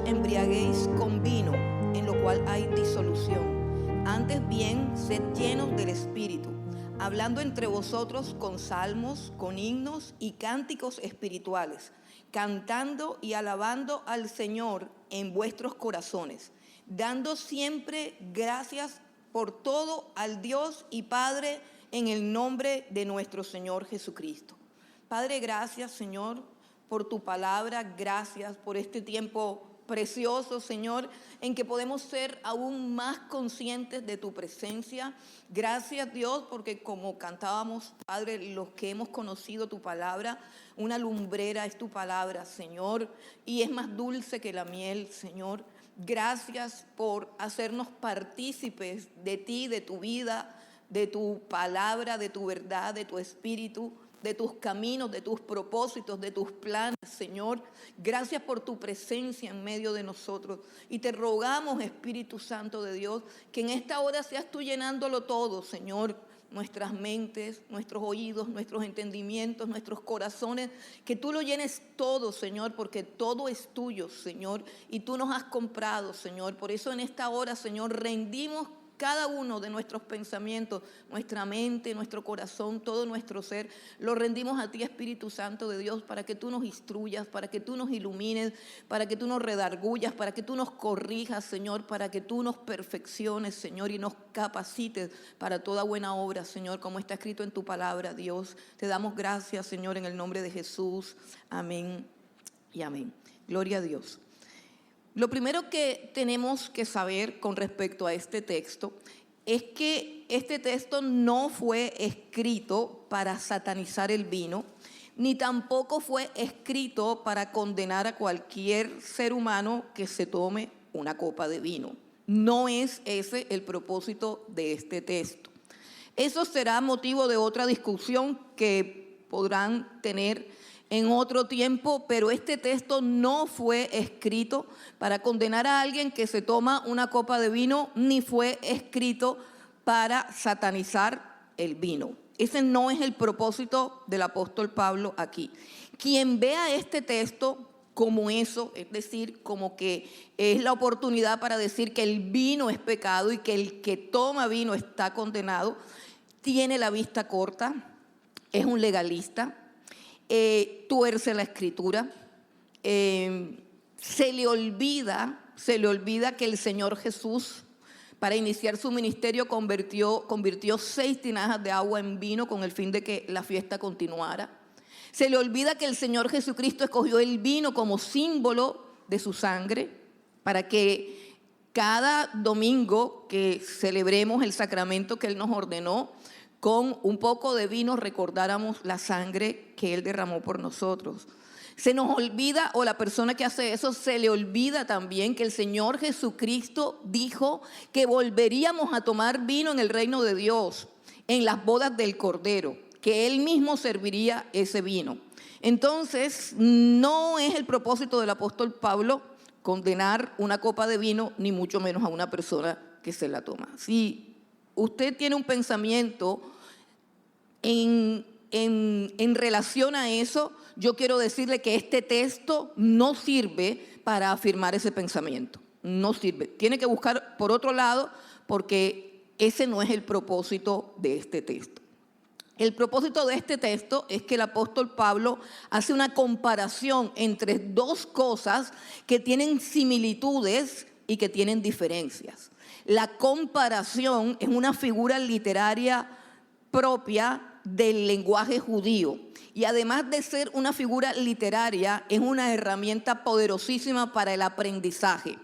embriaguéis con vino, en lo cual hay disolución. Antes bien, sed llenos del Espíritu, hablando entre vosotros con salmos, con himnos y cánticos espirituales, cantando y alabando al Señor en vuestros corazones, dando siempre gracias por todo al Dios y Padre en el nombre de nuestro Señor Jesucristo. Padre, gracias, Señor, por tu palabra, gracias por este tiempo precioso, Señor, en que podemos ser aún más conscientes de tu presencia. Gracias, Dios, porque como cantábamos, Padre, los que hemos conocido tu palabra, una lumbrera es tu palabra, Señor, y es más dulce que la miel, Señor. Gracias por hacernos partícipes de ti, de tu vida, de tu palabra, de tu verdad, de tu espíritu, de tus caminos, de tus propósitos, de tus planes, Señor. Gracias por tu presencia en medio de nosotros. Y te rogamos, Espíritu Santo de Dios, que en esta hora seas tú llenándolo todo, Señor. Nuestras mentes, nuestros oídos, nuestros entendimientos, nuestros corazones, que tú lo llenes todo, Señor, porque todo es tuyo, Señor, y tú nos has comprado, Señor. Por eso en esta hora, Señor, rendimos cada uno de nuestros pensamientos, nuestra mente, nuestro corazón, todo nuestro ser, lo rendimos a ti, Espíritu Santo de Dios, para que tú nos instruyas, para que tú nos ilumines, para que tú nos redargullas, para que tú nos corrijas, Señor, para que tú nos perfecciones, Señor, y nos capacites para toda buena obra, Señor, como está escrito en tu palabra, Dios. Te damos gracias, Señor, en el nombre de Jesús. Amén y amén. Gloria a Dios. Lo primero que tenemos que saber con respecto a este texto es que este texto no fue escrito para satanizar el vino, ni tampoco fue escrito para condenar a cualquier ser humano que se tome una copa de vino. No es ese el propósito de este texto. Eso será motivo de otra discusión que podrán tener en otro tiempo, pero este texto no fue escrito para condenar a alguien que se toma una copa de vino, ni fue escrito para satanizar el vino. Ese no es el propósito del apóstol Pablo aquí. Quien vea este texto como eso, es decir, como que es la oportunidad para decir que el vino es pecado y que el que toma vino está condenado, tiene la vista corta, es un legalista, tuerce la escritura, se le olvida que el Señor Jesús, para iniciar su ministerio, convirtió 6 tinajas de agua en vino con el fin de que la fiesta continuara. Se le olvida que el Señor Jesucristo escogió el vino como símbolo de su sangre para que cada domingo que celebremos el sacramento que Él nos ordenó, con un poco de vino recordáramos la sangre que Él derramó por nosotros. Se nos olvida, o la persona que hace eso, se le olvida también que el Señor Jesucristo dijo que volveríamos a tomar vino en el reino de Dios, en las bodas del Cordero, que Él mismo serviría ese vino. Entonces, no es el propósito del apóstol Pablo condenar una copa de vino, ni mucho menos a una persona que se la toma. Si usted tiene un pensamiento en relación a eso, yo quiero decirle que este texto no sirve para afirmar ese pensamiento. No sirve. Tiene que buscar por otro lado, porque ese no es el propósito de este texto. El propósito de este texto es que el apóstol Pablo hace una comparación entre dos cosas que tienen similitudes y que tienen diferencias. La comparación es una figura literaria propia del lenguaje judío y además de ser una figura literaria, es una herramienta poderosísima para el aprendizaje.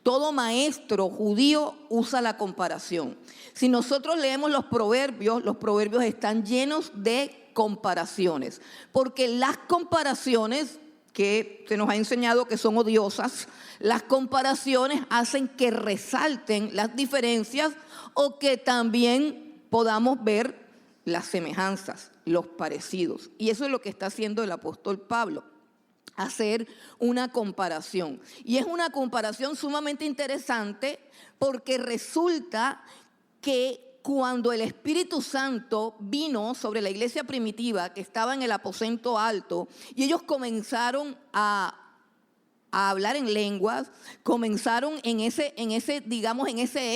Todo maestro judío usa la comparación. Si nosotros leemos los proverbios están llenos de comparaciones, porque las comparaciones que se nos ha enseñado que son odiosas, las comparaciones hacen que resalten las diferencias o que también podamos ver las semejanzas, los parecidos. Y eso es lo que está haciendo el apóstol Pablo, hacer una comparación. Y es una comparación sumamente interesante porque resulta que cuando el Espíritu Santo vino sobre la iglesia primitiva que estaba en el aposento alto y ellos comenzaron a a hablar en lenguas, comenzaron en ese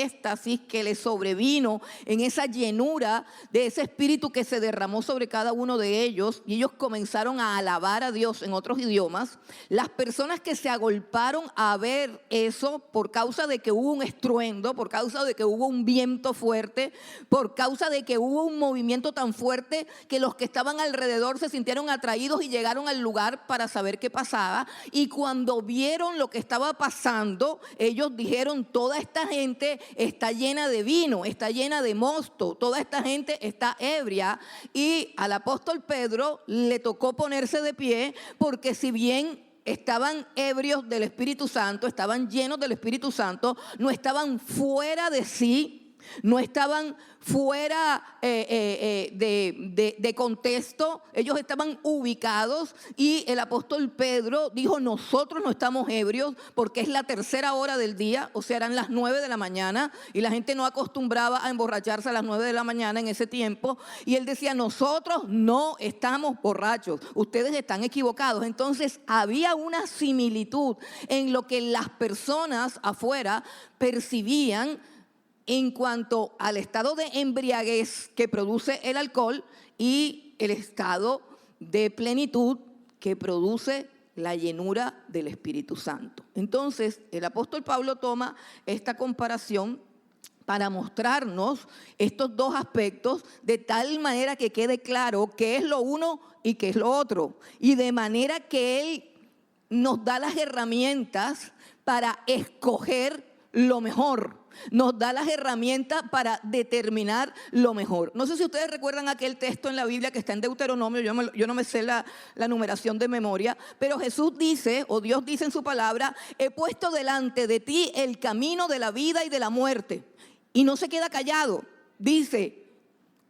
éxtasis que les sobrevino, en esa llenura de ese espíritu que se derramó sobre cada uno de ellos, y ellos comenzaron a alabar a Dios en otros idiomas. Las personas que se agolparon a ver eso por causa de que hubo un estruendo, por causa de que hubo un viento fuerte, por causa de que hubo un movimiento tan fuerte que los que estaban alrededor se sintieron atraídos y llegaron al lugar para saber qué pasaba. Y cuando vieron lo que estaba pasando, ellos dijeron: toda esta gente está llena de vino, está llena de mosto, toda esta gente está ebria. Y al apóstol Pedro le tocó ponerse de pie, porque si bien estaban ebrios del Espíritu Santo, estaban llenos del Espíritu Santo, no estaban fuera de sí, no estaban fuera de contexto, ellos estaban ubicados. Y el apóstol Pedro dijo: nosotros no estamos ebrios, porque es la tercera hora del día, o sea, eran las 9 de la mañana, y la gente no acostumbraba a emborracharse a las 9 de la mañana en ese tiempo. Y él decía: nosotros no estamos borrachos, ustedes están equivocados. Entonces había una similitud en lo que las personas afuera percibían en cuanto al estado de embriaguez que produce el alcohol y el estado de plenitud que produce la llenura del Espíritu Santo. Entonces, el apóstol Pablo toma esta comparación para mostrarnos estos dos aspectos, de tal manera que quede claro qué es lo uno y qué es lo otro, y de manera que él nos da las herramientas para escoger lo mejor. Nos da las herramientas para determinar lo mejor. No sé si ustedes recuerdan aquel texto en la Biblia que está en Deuteronomio. Yo no me sé la numeración de memoria, pero Jesús dice, o Dios dice en su palabra: he puesto delante de ti el camino de la vida y de la muerte. Y no se queda callado. Dice: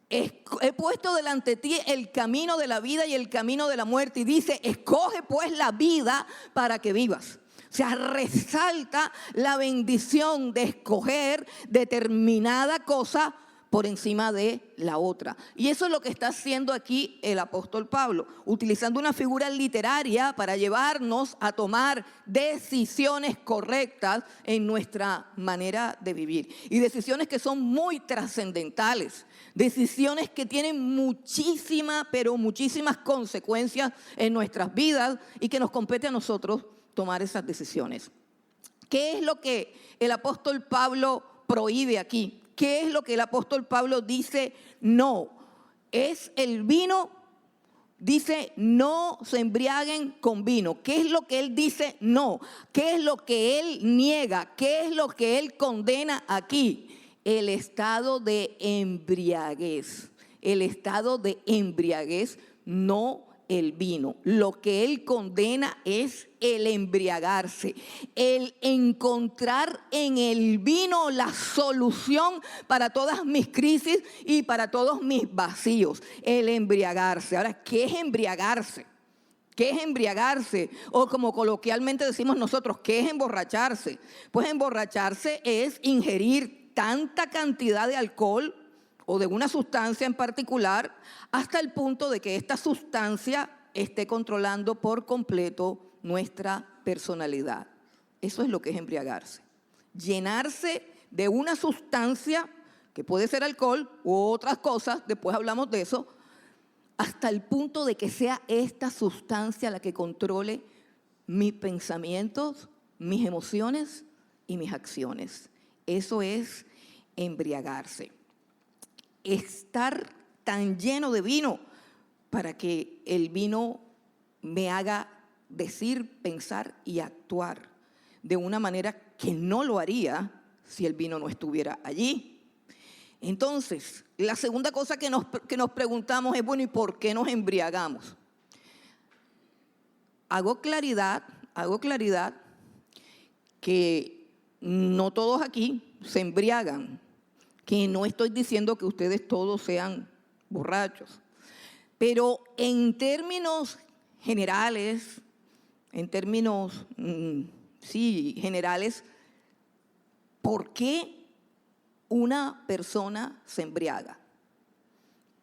he puesto delante de ti el camino de la vida y el camino de la muerte. Y dice: escoge pues la vida para que vivas. O sea, resalta la bendición de escoger determinada cosa por encima de la otra. Y eso es lo que está haciendo aquí el apóstol Pablo, utilizando una figura literaria para llevarnos a tomar decisiones correctas en nuestra manera de vivir. Y decisiones que son muy trascendentales, decisiones que tienen muchísimas, pero muchísimas consecuencias en nuestras vidas, y que nos compete a nosotros tomar esas decisiones. ¿Qué es lo que el apóstol Pablo prohíbe aquí? ¿Qué es lo que el apóstol Pablo dice no? Es el vino. Dice: no se embriaguen con vino. ¿Qué es lo que él dice no? ¿Qué es lo que él niega? ¿Qué es lo que él condena aquí? El estado de embriaguez. El estado de embriaguez, no el vino. Lo que él condena es el embriagarse, el encontrar en el vino la solución para todas mis crisis y para todos mis vacíos. El embriagarse. Ahora, ¿qué es embriagarse? ¿Qué es embriagarse? O como coloquialmente decimos nosotros, ¿qué es emborracharse? Pues emborracharse es ingerir tanta cantidad de alcohol o de una sustancia en particular, hasta el punto de que esta sustancia esté controlando por completo nuestra personalidad. Eso es lo que es embriagarse. Llenarse de una sustancia, que puede ser alcohol u otras cosas, después hablamos de eso, hasta el punto de que sea esta sustancia la que controle mis pensamientos, mis emociones y mis acciones. Eso es embriagarse. Estar tan lleno de vino para que el vino me haga decir, pensar y actuar de una manera que no lo haría si el vino no estuviera allí. Entonces, la segunda cosa que nos preguntamos es: bueno, ¿y por qué nos embriagamos? Hago claridad que no todos aquí se embriagan, que no estoy diciendo que ustedes todos sean borrachos, pero en términos generales, generales, ¿por qué una persona se embriaga?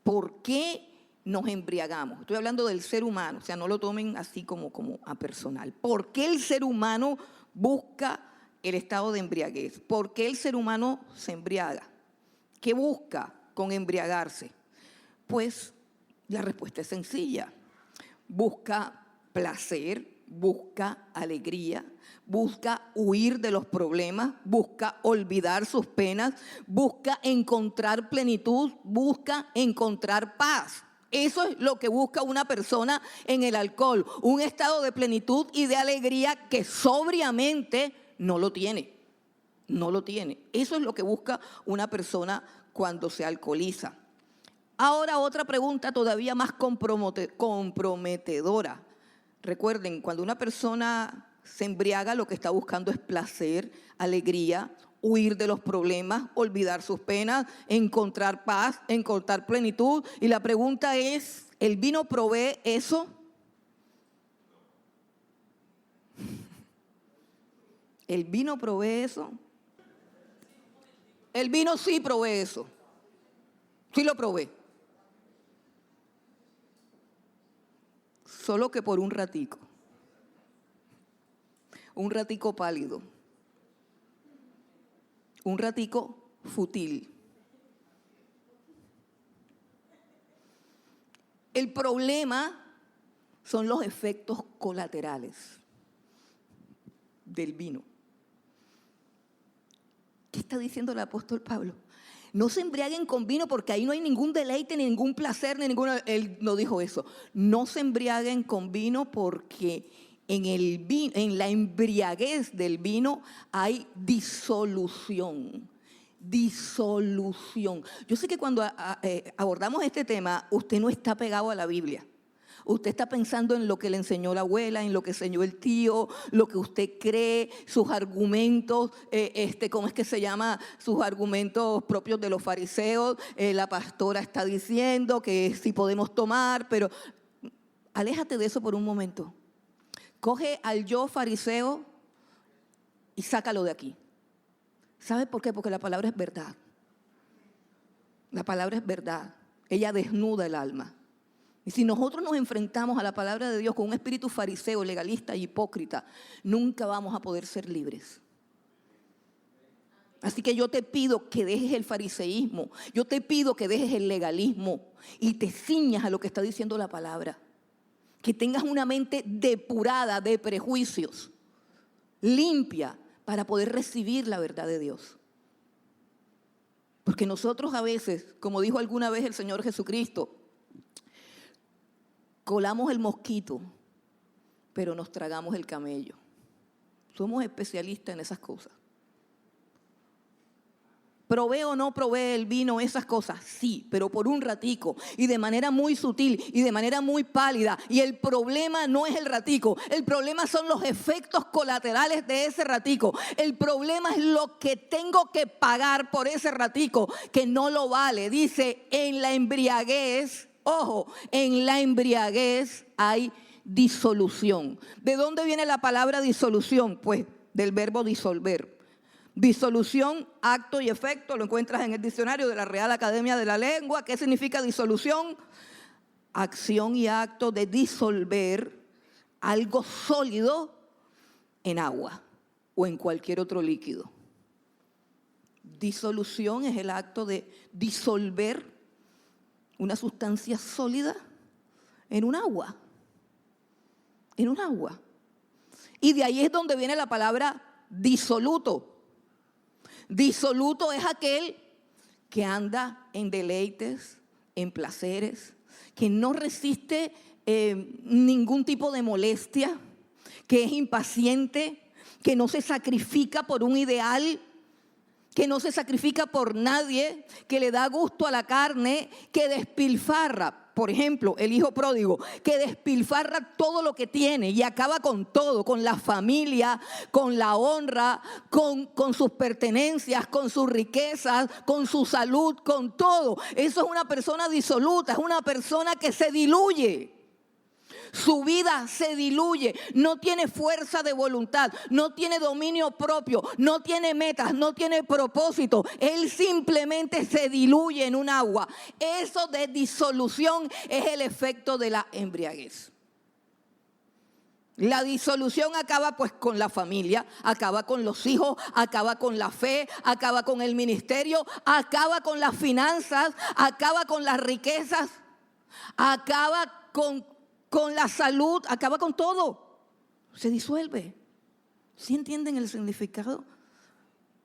¿Por qué nos embriagamos? Estoy hablando del ser humano, o sea, no lo tomen así como a personal. ¿Por qué el ser humano busca el estado de embriaguez? ¿Por qué el ser humano se embriaga? ¿Qué busca con embriagarse? Pues la respuesta es sencilla. Busca placer, busca alegría, busca huir de los problemas, busca olvidar sus penas, busca encontrar plenitud, busca encontrar paz. Eso es lo que busca una persona en el alcohol, un estado de plenitud y de alegría que sobriamente no lo tiene. No lo tiene. Eso es lo que busca una persona cuando se alcoholiza. Ahora otra pregunta todavía más comprometedora. Recuerden, cuando una persona se embriaga, lo que está buscando es placer, alegría, huir de los problemas, olvidar sus penas, encontrar paz, encontrar plenitud. Y la pregunta es, ¿el vino provee eso? ¿El vino provee eso? El vino sí provee eso. Sí lo provee. Solo que por un ratico pálido, un ratico fútil. El problema son los efectos colaterales del vino. ¿Qué está diciendo el apóstol Pablo? No se embriaguen con vino porque ahí no hay ningún deleite, ni ningún placer, ni ninguno. Él no dijo eso. No se embriaguen con vino porque en la embriaguez del vino hay disolución. Disolución. Yo sé que cuando abordamos este tema, usted no está pegado a la Biblia. Usted está pensando en lo que le enseñó la abuela, en lo que enseñó el tío, lo que usted cree, sus argumentos, ¿cómo es que se llama? Sus argumentos propios de los fariseos. La pastora está diciendo que sí podemos tomar, pero aléjate de eso por un momento. Coge al yo fariseo y sácalo de aquí. ¿Sabe por qué? Porque la palabra es verdad. La palabra es verdad. Ella desnuda el alma. Y si nosotros nos enfrentamos a la palabra de Dios con un espíritu fariseo, legalista y hipócrita, nunca vamos a poder ser libres. Así que yo te pido que dejes el fariseísmo, yo te pido que dejes el legalismo y te ciñas a lo que está diciendo la palabra. Que tengas una mente depurada de prejuicios, limpia, para poder recibir la verdad de Dios. Porque nosotros a veces, como dijo alguna vez el Señor Jesucristo, colamos el mosquito, pero nos tragamos el camello. Somos especialistas en esas cosas. ¿Provee o no provee el vino esas cosas? Sí, pero por un ratico y de manera muy sutil y de manera muy pálida. Y el problema no es el ratico, el problema son los efectos colaterales de ese ratico. El problema es lo que tengo que pagar por ese ratico, que no lo vale. Dice, en la embriaguez, ojo, en la embriaguez hay disolución. ¿De dónde viene la palabra disolución? Pues del verbo disolver. Disolución, acto y efecto, lo encuentras en el diccionario de la Real Academia de la Lengua. ¿Qué significa disolución? Acción y acto de disolver algo sólido en agua o en cualquier otro líquido. Disolución es el acto de disolver una sustancia sólida en un agua. En un agua. Y de ahí es donde viene la palabra disoluto. Disoluto es aquel que anda en deleites, en placeres, que no resiste ningún tipo de molestia, que es impaciente, que no se sacrifica por un ideal, que no se sacrifica por nadie, que le da gusto a la carne, que despilfarra. Por ejemplo, el hijo pródigo, que despilfarra todo lo que tiene y acaba con todo, con la familia, con la honra, con sus pertenencias, con sus riquezas, con su salud, con todo. Eso es una persona disoluta, es una persona que se diluye. Su vida se diluye, no tiene fuerza de voluntad, no tiene dominio propio, no tiene metas, no tiene propósito. Él simplemente se diluye en un agua. Eso de disolución es el efecto de la embriaguez. La disolución acaba pues con la familia, acaba con los hijos, acaba con la fe, acaba con el ministerio, acaba con las finanzas, acaba con las riquezas, acaba con la salud, acaba con todo. Se disuelve. ¿Sí entienden el significado?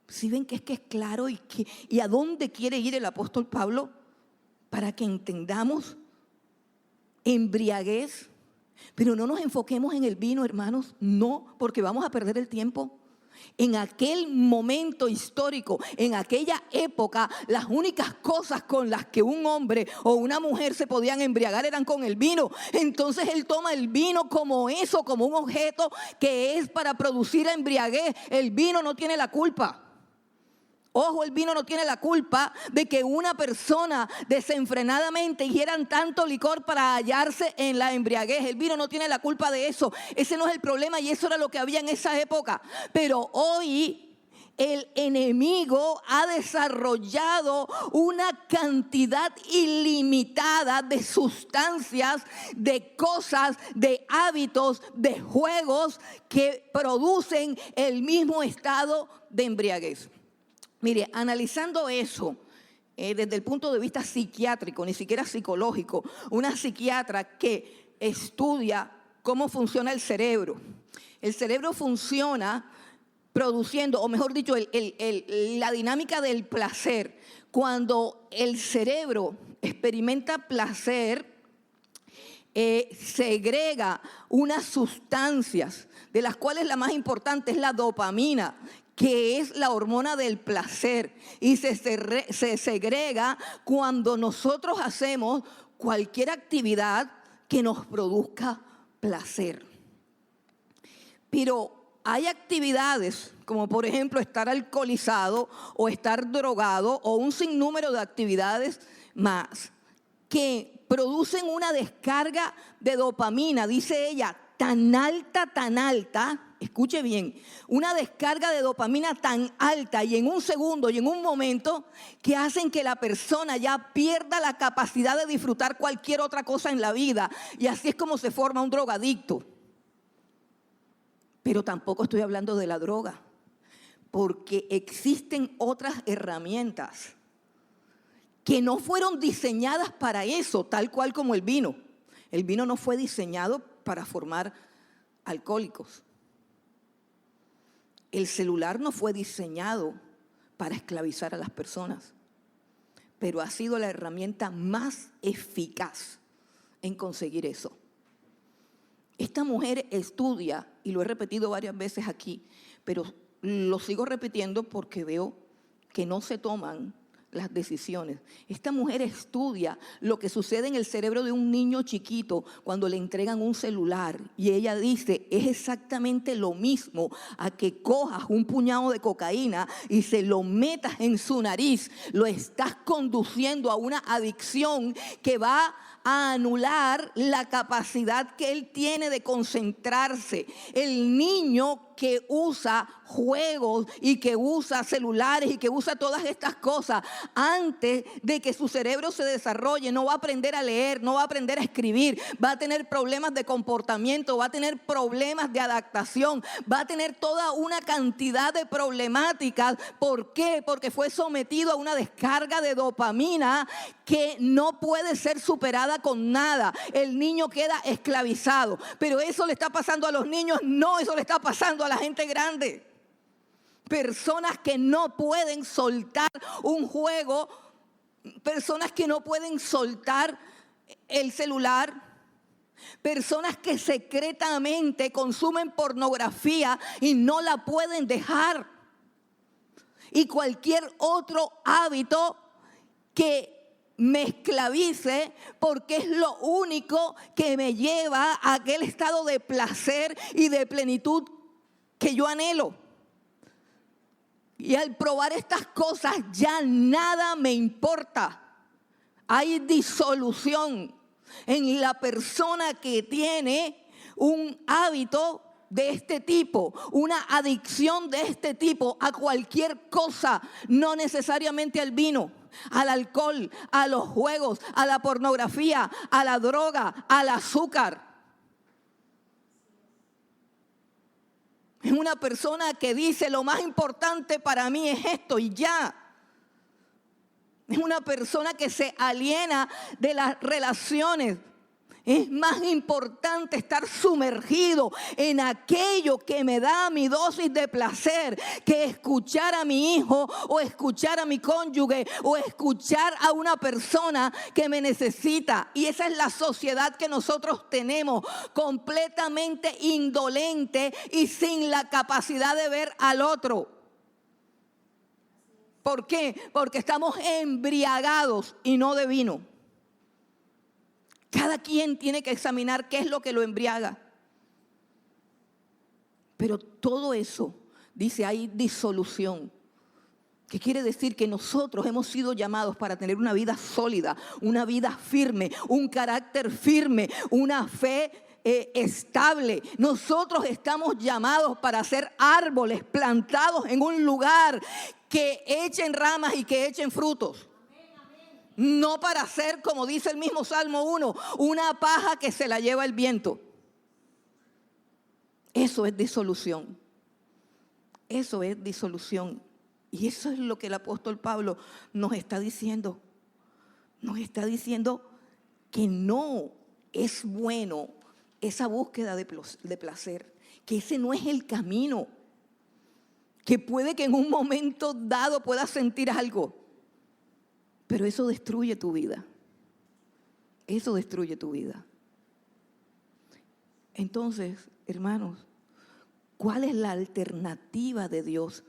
¿Sí ven que es claro y a dónde quiere ir el apóstol Pablo? Para que entendamos embriaguez. Pero no nos enfoquemos en el vino, hermanos, no, porque vamos a perder el tiempo. En aquel momento histórico, en aquella época, las únicas cosas con las que un hombre o una mujer se podían embriagar eran con el vino. Entonces él toma el vino como eso, como un objeto que es para producir la embriaguez. El vino no tiene la culpa. Ojo, el vino no tiene la culpa de que una persona desenfrenadamente hicieran tanto licor para hallarse en la embriaguez. El vino no tiene la culpa de eso. Ese no es el problema y eso era lo que había en esa época. Pero hoy el enemigo ha desarrollado una cantidad ilimitada de sustancias, de cosas, de hábitos, de juegos que producen el mismo estado de embriaguez. Mire, analizando eso desde el punto de vista psiquiátrico, ni siquiera psicológico, una psiquiatra que estudia cómo funciona el cerebro. El cerebro funciona produciendo, o mejor dicho, la dinámica del placer. Cuando el cerebro experimenta placer, segrega unas sustancias, de las cuales la más importante es la dopamina, que es la hormona del placer, y se segrega cuando nosotros hacemos cualquier actividad que nos produzca placer. Pero hay actividades como por ejemplo estar alcoholizado o estar drogado o un sinnúmero de actividades más que producen una descarga de dopamina, dice ella, tan alta, escuche bien, una descarga de dopamina tan alta y en un segundo y en un momento que hacen que la persona ya pierda la capacidad de disfrutar cualquier otra cosa en la vida. Y así es como se forma un drogadicto. Pero tampoco estoy hablando de la droga, porque existen otras herramientas que no fueron diseñadas para eso, tal cual como el vino. El vino no fue diseñado para formar alcohólicos. El celular no fue diseñado para esclavizar a las personas, pero ha sido la herramienta más eficaz en conseguir eso. Esta mujer estudia, y lo he repetido varias veces aquí, pero lo sigo repitiendo porque veo que no se toman las decisiones. Esta mujer estudia lo que sucede en el cerebro de un niño chiquito cuando le entregan un celular, y ella dice, es exactamente lo mismo a que cojas un puñado de cocaína y se lo metas en su nariz. Lo estás conduciendo a una adicción que va a anular la capacidad que él tiene de concentrarse. El niño que usa juegos y que usa celulares y que usa todas estas cosas, antes de que su cerebro se desarrolle, no va a aprender a leer, no va a aprender a escribir, va a tener problemas de comportamiento, va a tener problemas de adaptación, va a tener toda una cantidad de problemáticas. ¿Por qué? Porque fue sometido a una descarga de dopamina que no puede ser superada con nada. El niño queda esclavizado. Pero eso le está pasando a los niños, no, eso le está pasando a la gente grande. Personas que no pueden soltar un juego, personas que no pueden soltar el celular, personas que secretamente consumen pornografía y no la pueden dejar, y cualquier otro hábito que me esclavice, porque es lo único que me lleva a aquel estado de placer y de plenitud que yo anhelo. Y al probar estas cosas ya nada me importa. Hay disolución. en la persona que tiene un hábito de este tipo, una adicción de este tipo a cualquier cosa, no necesariamente al vino, al alcohol, a los juegos, a la pornografía, a la droga, al azúcar. Es una persona que dice: lo más importante para mí es esto y ya. Es una persona que se aliena de las relaciones. Es más importante estar sumergido en aquello que me da mi dosis de placer que escuchar a mi hijo o escuchar a mi cónyuge o escuchar a una persona que me necesita. Y esa es la sociedad que nosotros tenemos, completamente indolente y sin la capacidad de ver al otro. ¿Por qué? Porque estamos embriagados y no de vino. Cada quien tiene que examinar qué es lo que lo embriaga. Pero todo eso, dice, hay disolución. ¿Qué quiere decir? Que nosotros hemos sido llamados para tener una vida sólida, una vida firme, un carácter firme, una fe estable. Nosotros estamos llamados para ser árboles plantados en un lugar que echen ramas y que echen frutos. No para ser, como dice el mismo Salmo 1, una paja que se la lleva el viento. Eso es disolución. Eso es disolución. Y eso es lo que el apóstol Pablo nos está diciendo. Nos está diciendo que no es bueno esa búsqueda de placer. Que ese no es el camino. Que puede que en un momento dado puedas sentir algo. Pero eso destruye tu vida. Eso destruye tu vida. Entonces, hermanos, ¿cuál es la alternativa de Dios?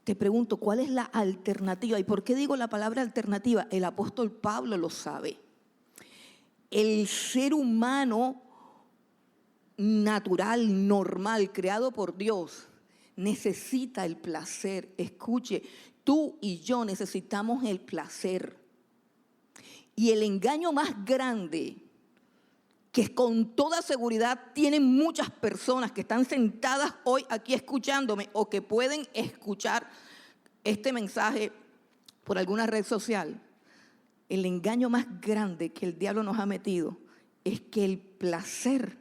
Te pregunto, ¿cuál es la alternativa? ¿Y por qué digo la palabra alternativa? El apóstol Pablo lo sabe. El ser humano natural, normal, creado por Dios, necesita el placer. Escuche, tú y yo necesitamos el placer. Y el engaño más grande, que con toda seguridad tienen muchas personas que están sentadas hoy aquí escuchándome o que pueden escuchar este mensaje por alguna red social, el engaño más grande que el diablo nos ha metido es que el placer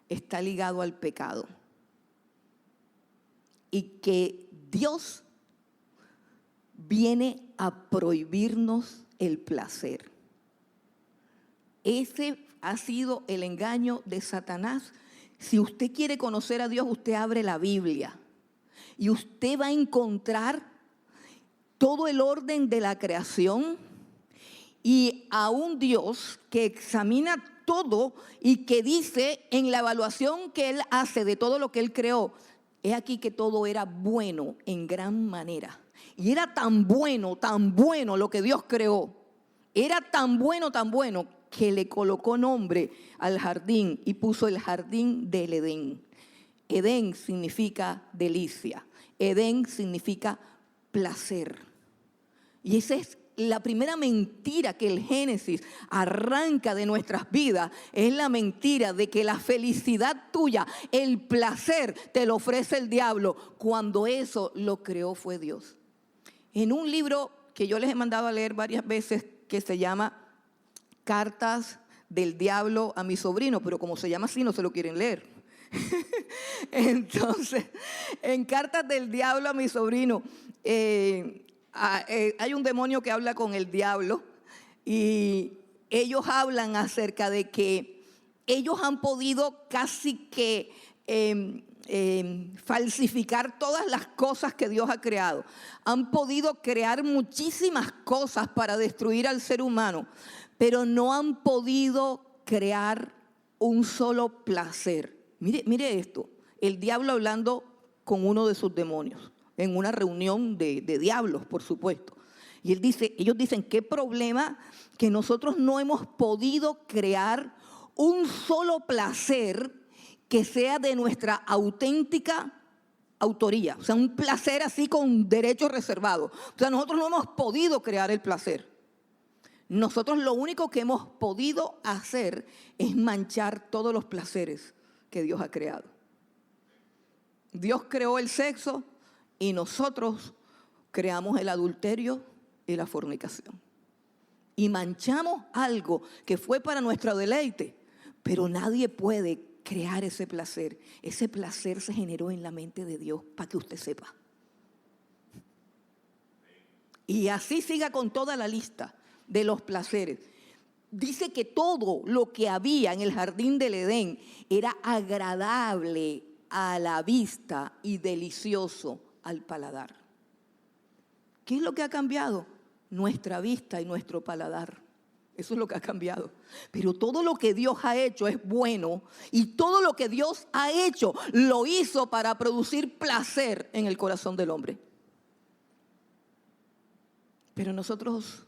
está ligado al pecado. Y que Dios viene a prohibirnos el placer. Ese ha sido el engaño de Satanás. Si usted quiere conocer a Dios, usted abre la Biblia y usted va a encontrar todo el orden de la creación y a un Dios que examina todo y que dice en la evaluación que Él hace de todo lo que Él creó, he aquí que todo era bueno en gran manera. Y era tan bueno lo que Dios creó. Era tan bueno que le colocó nombre al jardín y puso el jardín del Edén. Edén significa delicia. Edén significa placer. Y esa es la primera mentira que el Génesis arranca de nuestras vidas. Es la mentira de que la felicidad tuya, el placer, te lo ofrece el diablo, cuando eso lo creó fue Dios. En un libro que yo les he mandado a leer varias veces, que se llama Cartas del Diablo a mi sobrino, pero como se llama así no se lo quieren leer. Entonces, en Cartas del Diablo a mi sobrino, hay un demonio que habla con el diablo y ellos hablan acerca de que ellos han podido casi que falsificar todas las cosas que Dios ha creado. Han podido crear muchísimas cosas para destruir al ser humano, pero no han podido crear un solo placer. Mire esto, el diablo hablando con uno de sus demonios, en una reunión de diablos, por supuesto. Y ellos dicen, qué problema que nosotros no hemos podido crear un solo placer que sea de nuestra auténtica autoría. O sea, un placer así con derechos reservados. O sea, nosotros no hemos podido crear el placer. Nosotros lo único que hemos podido hacer es manchar todos los placeres que Dios ha creado. Dios creó el sexo y nosotros creamos el adulterio y la fornicación. Y manchamos algo que fue para nuestro deleite, pero nadie puede crear ese placer. Ese placer se generó en la mente de Dios, para que usted sepa. Y así siga con toda la lista de los placeres. Dice que todo lo que había en el jardín del Edén era agradable a la vista y delicioso al paladar. ¿Qué es lo que ha cambiado? Nuestra vista y nuestro paladar. Eso es lo que ha cambiado. Pero todo lo que Dios ha hecho es bueno, y todo lo que Dios ha hecho lo hizo para producir placer en el corazón del hombre. Pero nosotros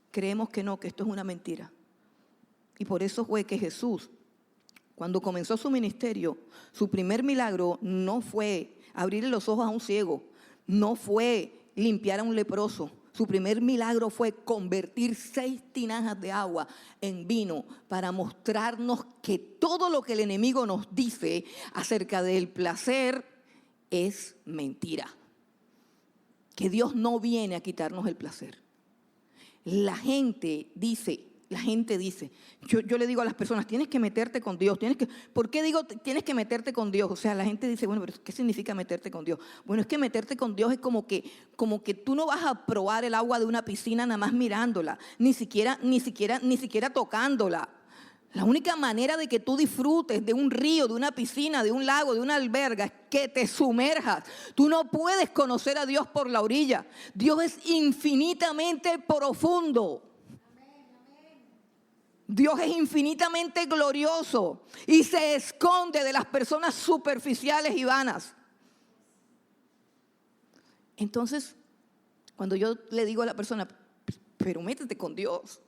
creemos que no, que esto es una mentira. Y por eso fue que Jesús, cuando comenzó su ministerio, su primer milagro no fue abrirle los ojos a un ciego, no fue limpiar a un leproso. Su primer milagro fue convertir 6 tinajas de agua en vino para mostrarnos que todo lo que el enemigo nos dice acerca del placer es mentira. Que Dios no viene a quitarnos el placer. La gente dice, yo le digo a las personas, tienes que meterte con Dios. ¿Por qué digo tienes que meterte con Dios? O sea, la gente dice, bueno, pero ¿qué significa meterte con Dios? Bueno, es que meterte con Dios es como que tú no vas a probar el agua de una piscina nada más mirándola, ni siquiera tocándola. La única manera de que tú disfrutes de un río, de una piscina, de un lago, de una alberga, es que te sumerjas. Tú no puedes conocer a Dios por la orilla. Dios es infinitamente profundo. Dios es infinitamente glorioso y se esconde de las personas superficiales y vanas. Entonces, cuando yo le digo a la persona, pero métete con Dios.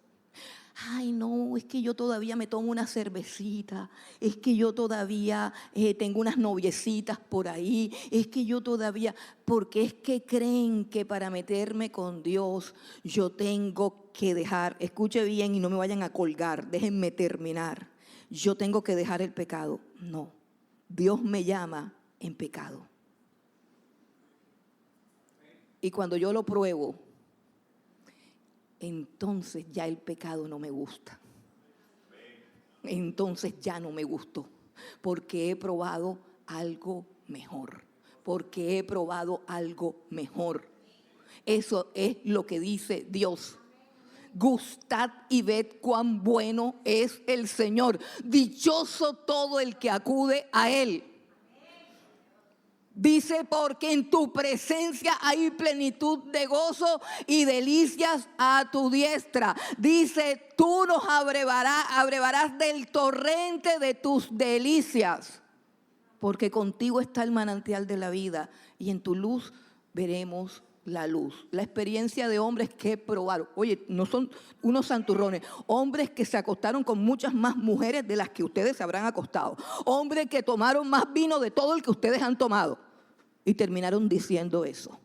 Ay, no, es que yo todavía me tomo una cervecita, es que yo todavía tengo unas noviecitas por ahí, es que yo todavía, porque es que creen que para meterme con Dios yo tengo que dejar, escuche bien y no me vayan a colgar, déjenme terminar, yo tengo que dejar el pecado. No, Dios me llama en pecado. Y cuando yo lo pruebo, entonces ya el pecado no me gusta. Entonces ya no me gustó, porque he probado algo mejor. Porque he probado algo mejor. Eso es lo que dice Dios. Gustad y ved cuán bueno es el Señor. Dichoso todo el que acude a Él. Dice, porque en tu presencia hay plenitud de gozo y delicias a tu diestra. Dice, tú nos abrevarás del torrente de tus delicias. Porque contigo está el manantial de la vida y en tu luz veremos la luz. La experiencia de hombres que probaron, oye, no son unos santurrones, hombres que se acostaron con muchas más mujeres de las que ustedes se habrán acostado, hombres que tomaron más vino de todo el que ustedes han tomado. Y terminaron diciendo eso.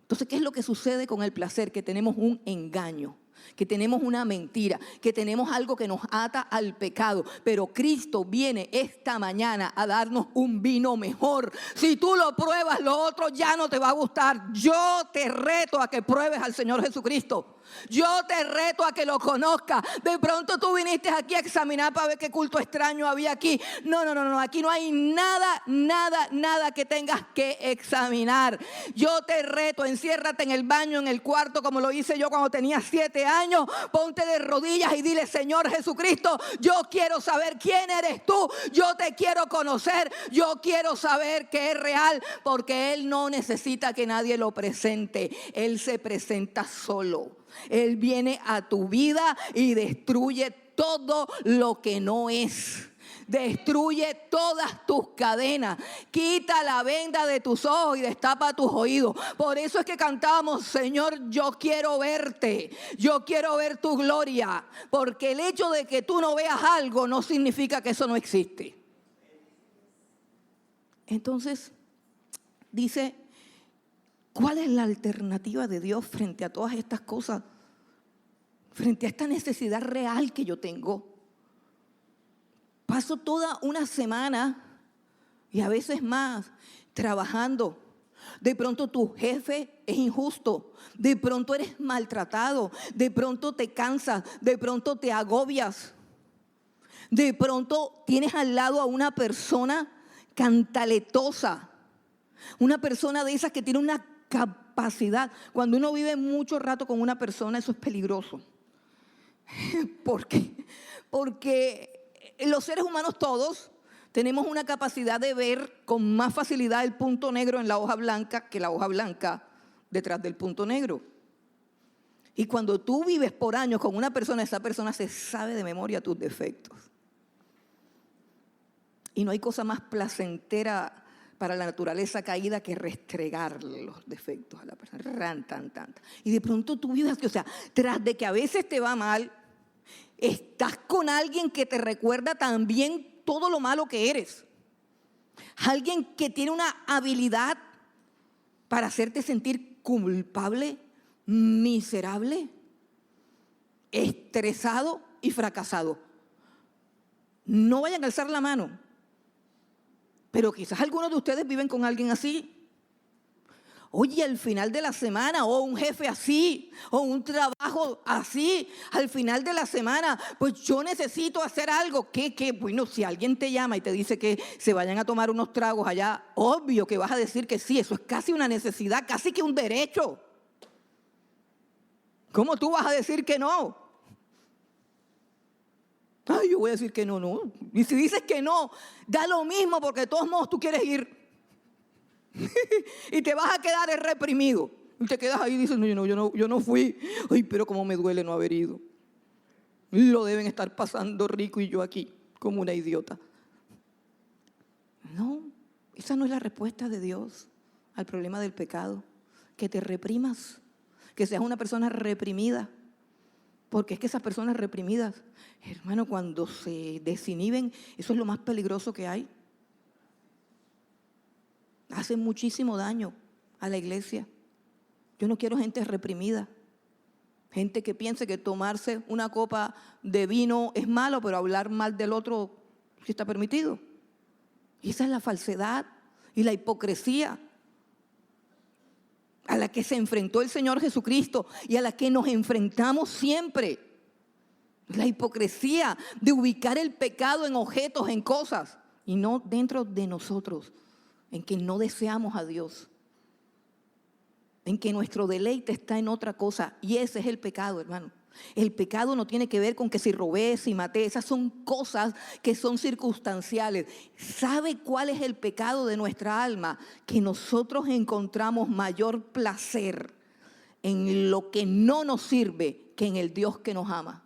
Entonces, ¿qué es lo que sucede con el placer? Que tenemos un engaño, que tenemos una mentira, que tenemos algo que nos ata al pecado. Pero Cristo viene esta mañana a darnos un vino mejor. Si tú lo pruebas, lo otro ya no te va a gustar. Yo te reto a que pruebes al Señor Jesucristo. Yo te reto a que lo conozcas. De pronto tú viniste aquí a examinar para ver qué culto extraño había aquí. No. Aquí no hay nada que tengas que examinar. Yo te reto, enciérrate en el baño, en el cuarto, como lo hice yo cuando tenía 7 años. Ponte de rodillas y dile, Señor Jesucristo, yo quiero saber quién eres tú. Yo te quiero conocer. Yo quiero saber que es real, porque Él no necesita que nadie lo presente. Él se presenta solo. Él viene a tu vida y destruye todo lo que no es. Destruye todas tus cadenas. Quita la venda de tus ojos y destapa tus oídos. Por eso es que cantábamos, Señor, yo quiero verte. Yo quiero ver tu gloria. Porque el hecho de que tú no veas algo no significa que eso no existe. Entonces, dice, ¿cuál es la alternativa de Dios frente a todas estas cosas frente a esta necesidad real que yo tengo. Paso toda una semana y a veces más trabajando. De pronto tu jefe es injusto, de pronto eres maltratado, de pronto te cansas, de pronto te agobias, de pronto tienes al lado a una persona cantaletosa, una persona de esas que tiene una capacidad. Cuando uno vive mucho rato con una persona, eso es peligroso. ¿Por qué? Porque los seres humanos todos tenemos una capacidad de ver con más facilidad el punto negro en la hoja blanca que la hoja blanca detrás del punto negro. Y cuando tú vives por años con una persona, esa persona se sabe de memoria tus defectos. Y no hay cosa más placentera para la naturaleza caída que restregar los defectos a la persona. Y de pronto tú vives, o sea, tras de que a veces te va mal, estás con alguien que te recuerda también todo lo malo que eres. Alguien que tiene una habilidad para hacerte sentir culpable, miserable, estresado y fracasado. No vayan a alzar la mano, pero quizás algunos de ustedes viven con alguien así. Oye, al final de la semana, o un jefe así, o un trabajo así, al final de la semana, pues yo necesito hacer algo. ¿Qué? Bueno, si alguien te llama y te dice que se vayan a tomar unos tragos allá, obvio que vas a decir que sí, eso es casi una necesidad, casi que un derecho. ¿Cómo tú vas a decir que no? Ay, yo voy a decir que no. Y si dices que no, da lo mismo porque de todos modos tú quieres ir. Y te vas a quedar reprimido. Y te quedas ahí y dices, no, yo no fui. Ay, pero cómo me duele no haber ido. Lo deben estar pasando rico y yo aquí como una idiota. No, esa no es la respuesta de Dios al problema del pecado. Que te reprimas, que seas una persona reprimida. Porque es que esas personas reprimidas, hermano, cuando se desinhiben, eso es lo más peligroso que hay. Hacen muchísimo daño a la iglesia. Yo no quiero gente reprimida. Gente que piense que tomarse una copa de vino es malo, pero hablar mal del otro sí está permitido. Y esa es la falsedad y la hipocresía a la que se enfrentó el Señor Jesucristo y a la que nos enfrentamos siempre. La hipocresía de ubicar el pecado en objetos, en cosas, y no dentro de nosotros, en que no deseamos a Dios, en que nuestro deleite está en otra cosa, y ese es el pecado, hermano. El pecado no tiene que ver con que si robé, si maté, esas son cosas que son circunstanciales. ¿Sabe cuál es el pecado de nuestra alma? Que nosotros encontramos mayor placer en lo que no nos sirve que en el Dios que nos ama.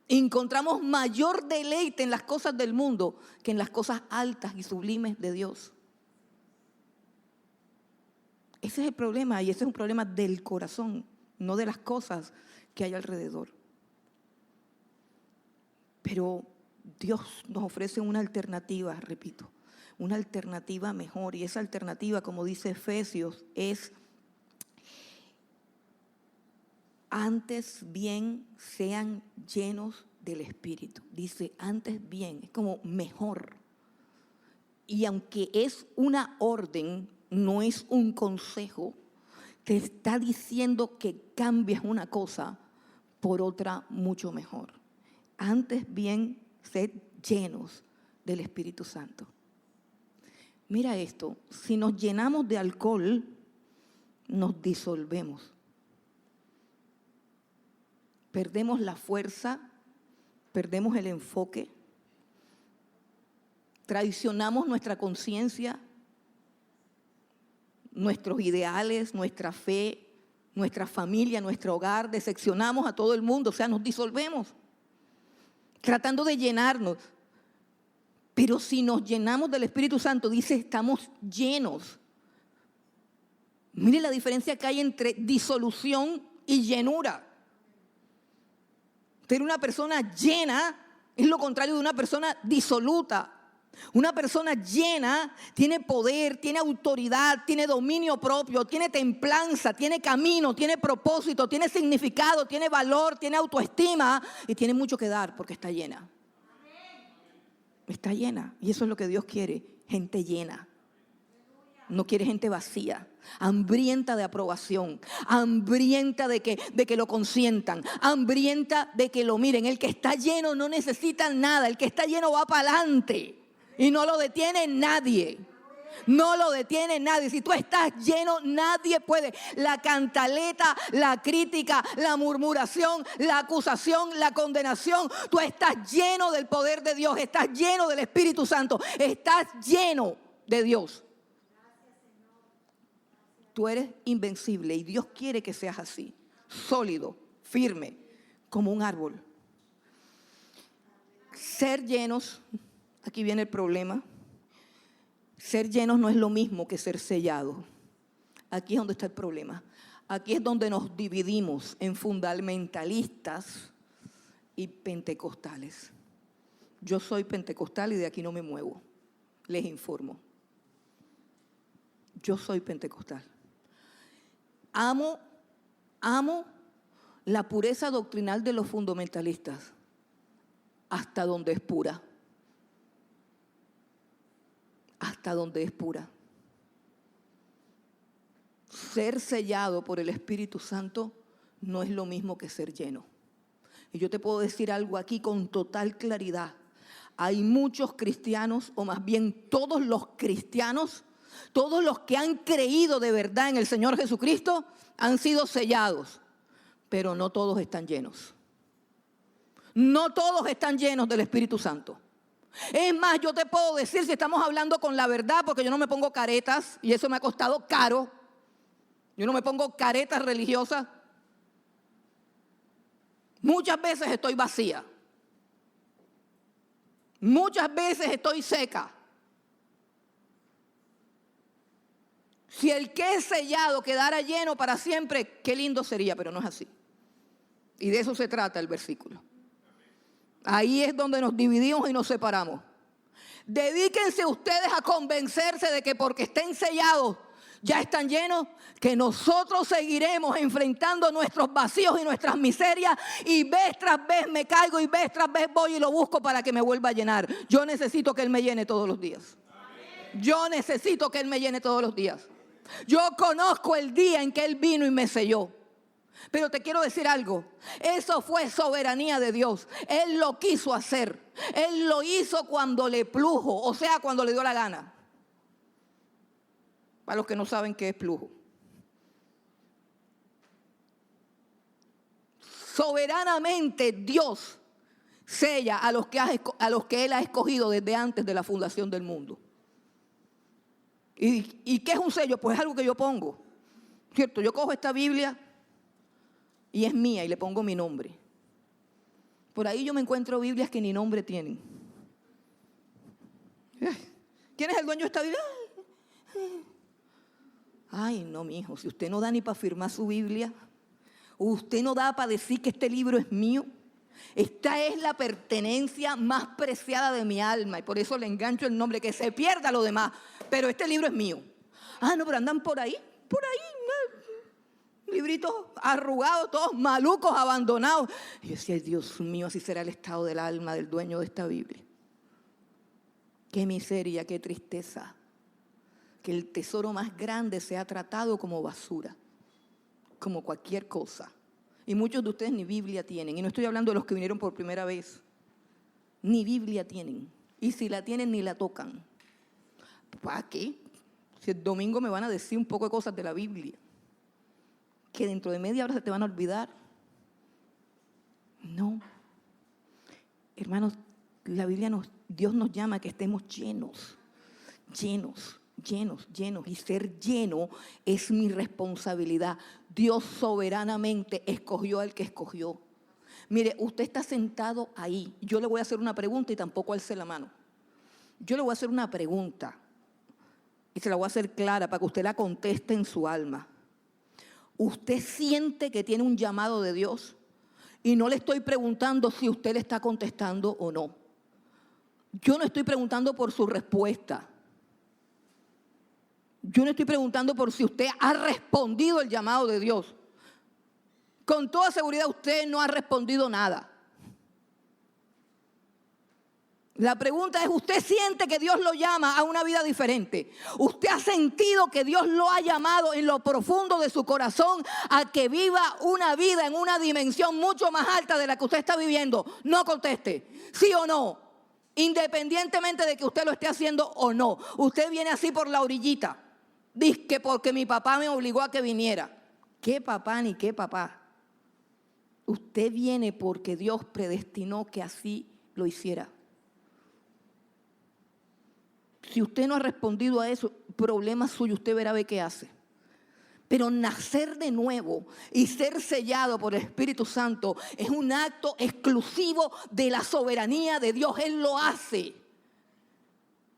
Encontramos mayor deleite en las cosas del mundo que en las cosas altas y sublimes de Dios. Ese es el problema, y ese es un problema del corazón, no de las cosas que hay alrededor. Pero Dios nos ofrece una alternativa, repito, una alternativa mejor, y esa alternativa, como dice Efesios, es: antes bien sean llenos del Espíritu. Dice antes bien, es como mejor. Y aunque es una orden, no es un consejo, te está diciendo que cambies una cosa por otra mucho mejor. Antes bien, sed llenos del Espíritu Santo. Mira esto, si nos llenamos de alcohol, nos disolvemos. Perdemos la fuerza, perdemos el enfoque, traicionamos nuestra conciencia, nuestros ideales, nuestra fe, nuestra familia, nuestro hogar, decepcionamos a todo el mundo, o sea, nos disolvemos, tratando de llenarnos. Pero si nos llenamos del Espíritu Santo, dice, estamos llenos. Mire la diferencia que hay entre disolución y llenura. Tener una persona llena es lo contrario de una persona disoluta. Una persona llena tiene poder, tiene autoridad, tiene dominio propio, tiene templanza, tiene camino, tiene propósito, tiene significado, tiene valor, tiene autoestima y tiene mucho que dar porque está llena. Está llena. Y eso es lo que Dios quiere, gente llena. No quiere gente vacía, hambrienta de aprobación, hambrienta de que lo consientan, hambrienta de que lo miren. El que está lleno no necesita nada, el que está lleno va para adelante y no lo detiene nadie. No lo detiene nadie. Si tú estás lleno, nadie puede. La cantaleta, la crítica, la murmuración, la acusación, la condenación. Tú estás lleno del poder de Dios, estás lleno del Espíritu Santo, estás lleno de Dios. Tú eres invencible y Dios quiere que seas así, sólido, firme, como un árbol. Ser llenos, aquí viene el problema. Ser llenos no es lo mismo que ser sellados. Aquí es donde está el problema. Aquí es donde nos dividimos en fundamentalistas y pentecostales. Yo soy pentecostal y de aquí no me muevo. Les informo. Yo soy pentecostal. Amo la pureza doctrinal de los fundamentalistas hasta donde es pura. Hasta donde es pura. Ser sellado por el Espíritu Santo no es lo mismo que ser lleno. Y yo te puedo decir algo aquí con total claridad. Hay muchos cristianos, o más bien todos los cristianos, todos los que han creído de verdad en el Señor Jesucristo han sido sellados, pero no todos están llenos. No todos están llenos del Espíritu Santo. Es más, yo te puedo decir, si estamos hablando con la verdad, porque yo no me pongo caretas y eso me ha costado caro. Yo no me pongo caretas religiosas. Muchas veces estoy vacía. Muchas veces estoy seca. Si el que es sellado quedara lleno para siempre, qué lindo sería, pero no es así. Y de eso se trata el versículo. Ahí es donde nos dividimos y nos separamos. Dedíquense ustedes a convencerse de que porque estén sellados ya están llenos, que nosotros seguiremos enfrentando nuestros vacíos y nuestras miserias, y vez tras vez me caigo y vez tras vez voy y lo busco para que me vuelva a llenar. Yo necesito que Él me llene todos los días. Yo necesito que Él me llene todos los días. Yo conozco el día en que Él vino y me selló. Pero te quiero decir algo, eso fue soberanía de Dios. Él lo quiso hacer. Él lo hizo cuando le plujo, o sea, cuando le dio la gana. Para los que no saben qué es plujo. Soberanamente Dios sella a los que Él ha escogido desde antes de la fundación del mundo. ¿Y qué es un sello? Pues es algo que yo pongo. ¿Cierto? Yo cojo esta Biblia y es mía y le pongo mi nombre. Por ahí yo me encuentro Biblias que ni nombre tienen. ¿Quién es el dueño de esta Biblia? Ay, no, mijo, si usted no da ni para firmar su Biblia, usted no da para decir que este libro es mío. Esta es la pertenencia más preciada de mi alma y por eso le engancho el nombre, que se pierda lo demás, pero este libro es mío. Ah, no, pero andan por ahí, libritos arrugados, todos malucos, abandonados. Y yo decía, Dios mío, así será el estado del alma del dueño de esta Biblia. Qué miseria, qué tristeza. Que el tesoro más grande sea tratado como basura, como cualquier cosa. Y muchos de ustedes ni Biblia tienen. Y no estoy hablando de los que vinieron por primera vez. Ni Biblia tienen. Y si la tienen, ni la tocan. ¿Para qué? Si el domingo me van a decir un poco de cosas de la Biblia, que dentro de media hora se te van a olvidar. No. Hermanos, la Biblia Dios nos llama a que estemos llenos. Y ser lleno es mi responsabilidad. Dios soberanamente escogió al que escogió. Mire, usted está sentado ahí. Yo le voy a hacer una pregunta y tampoco alce la mano. Yo le voy a hacer una pregunta y se la voy a hacer clara para que usted la conteste en su alma. ¿Usted siente que tiene un llamado de Dios? Y no le estoy preguntando si usted le está contestando o no. Yo no estoy preguntando por su respuesta. Yo no estoy preguntando por si usted ha respondido el llamado de Dios. Con toda seguridad usted no ha respondido nada. La pregunta es, ¿usted siente que Dios lo llama a una vida diferente? ¿Usted ha sentido que Dios lo ha llamado en lo profundo de su corazón a que viva una vida en una dimensión mucho más alta de la que usted está viviendo? No conteste, sí o no, independientemente de que usted lo esté haciendo o no. Usted viene así por la orillita. Dice que porque mi papá me obligó a que viniera. ¿Qué papá ni qué papá? Usted viene porque Dios predestinó que así lo hiciera. Si usted no ha respondido a eso, problema suyo, usted verá qué hace. Pero nacer de nuevo y ser sellado por el Espíritu Santo es un acto exclusivo de la soberanía de Dios. Él lo hace.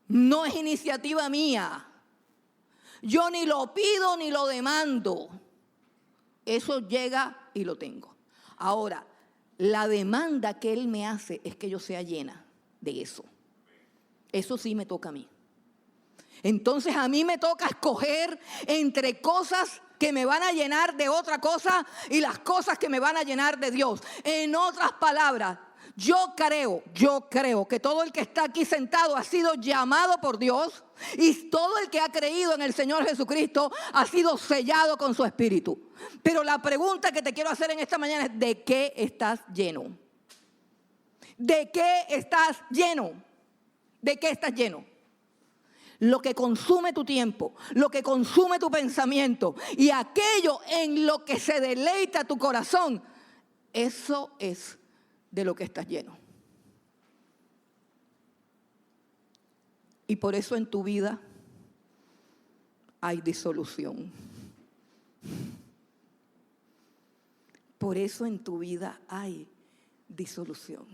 No es iniciativa mía. Yo ni lo pido ni lo demando. Eso llega y lo tengo. Ahora, la demanda que Él me hace es que yo sea llena de eso. Eso sí me toca a mí. Entonces a mí me toca escoger entre cosas que me van a llenar de otra cosa y las cosas que me van a llenar de Dios. En otras palabras, yo creo que todo el que está aquí sentado ha sido llamado por Dios y todo el que ha creído en el Señor Jesucristo ha sido sellado con su Espíritu. Pero la pregunta que te quiero hacer en esta mañana es: ¿de qué estás lleno? ¿De qué estás lleno? ¿De qué estás lleno? Lo que consume tu tiempo, lo que consume tu pensamiento y aquello en lo que se deleita tu corazón, eso es de lo que estás lleno. Y por eso en tu vida hay disolución. Por eso en tu vida hay disolución.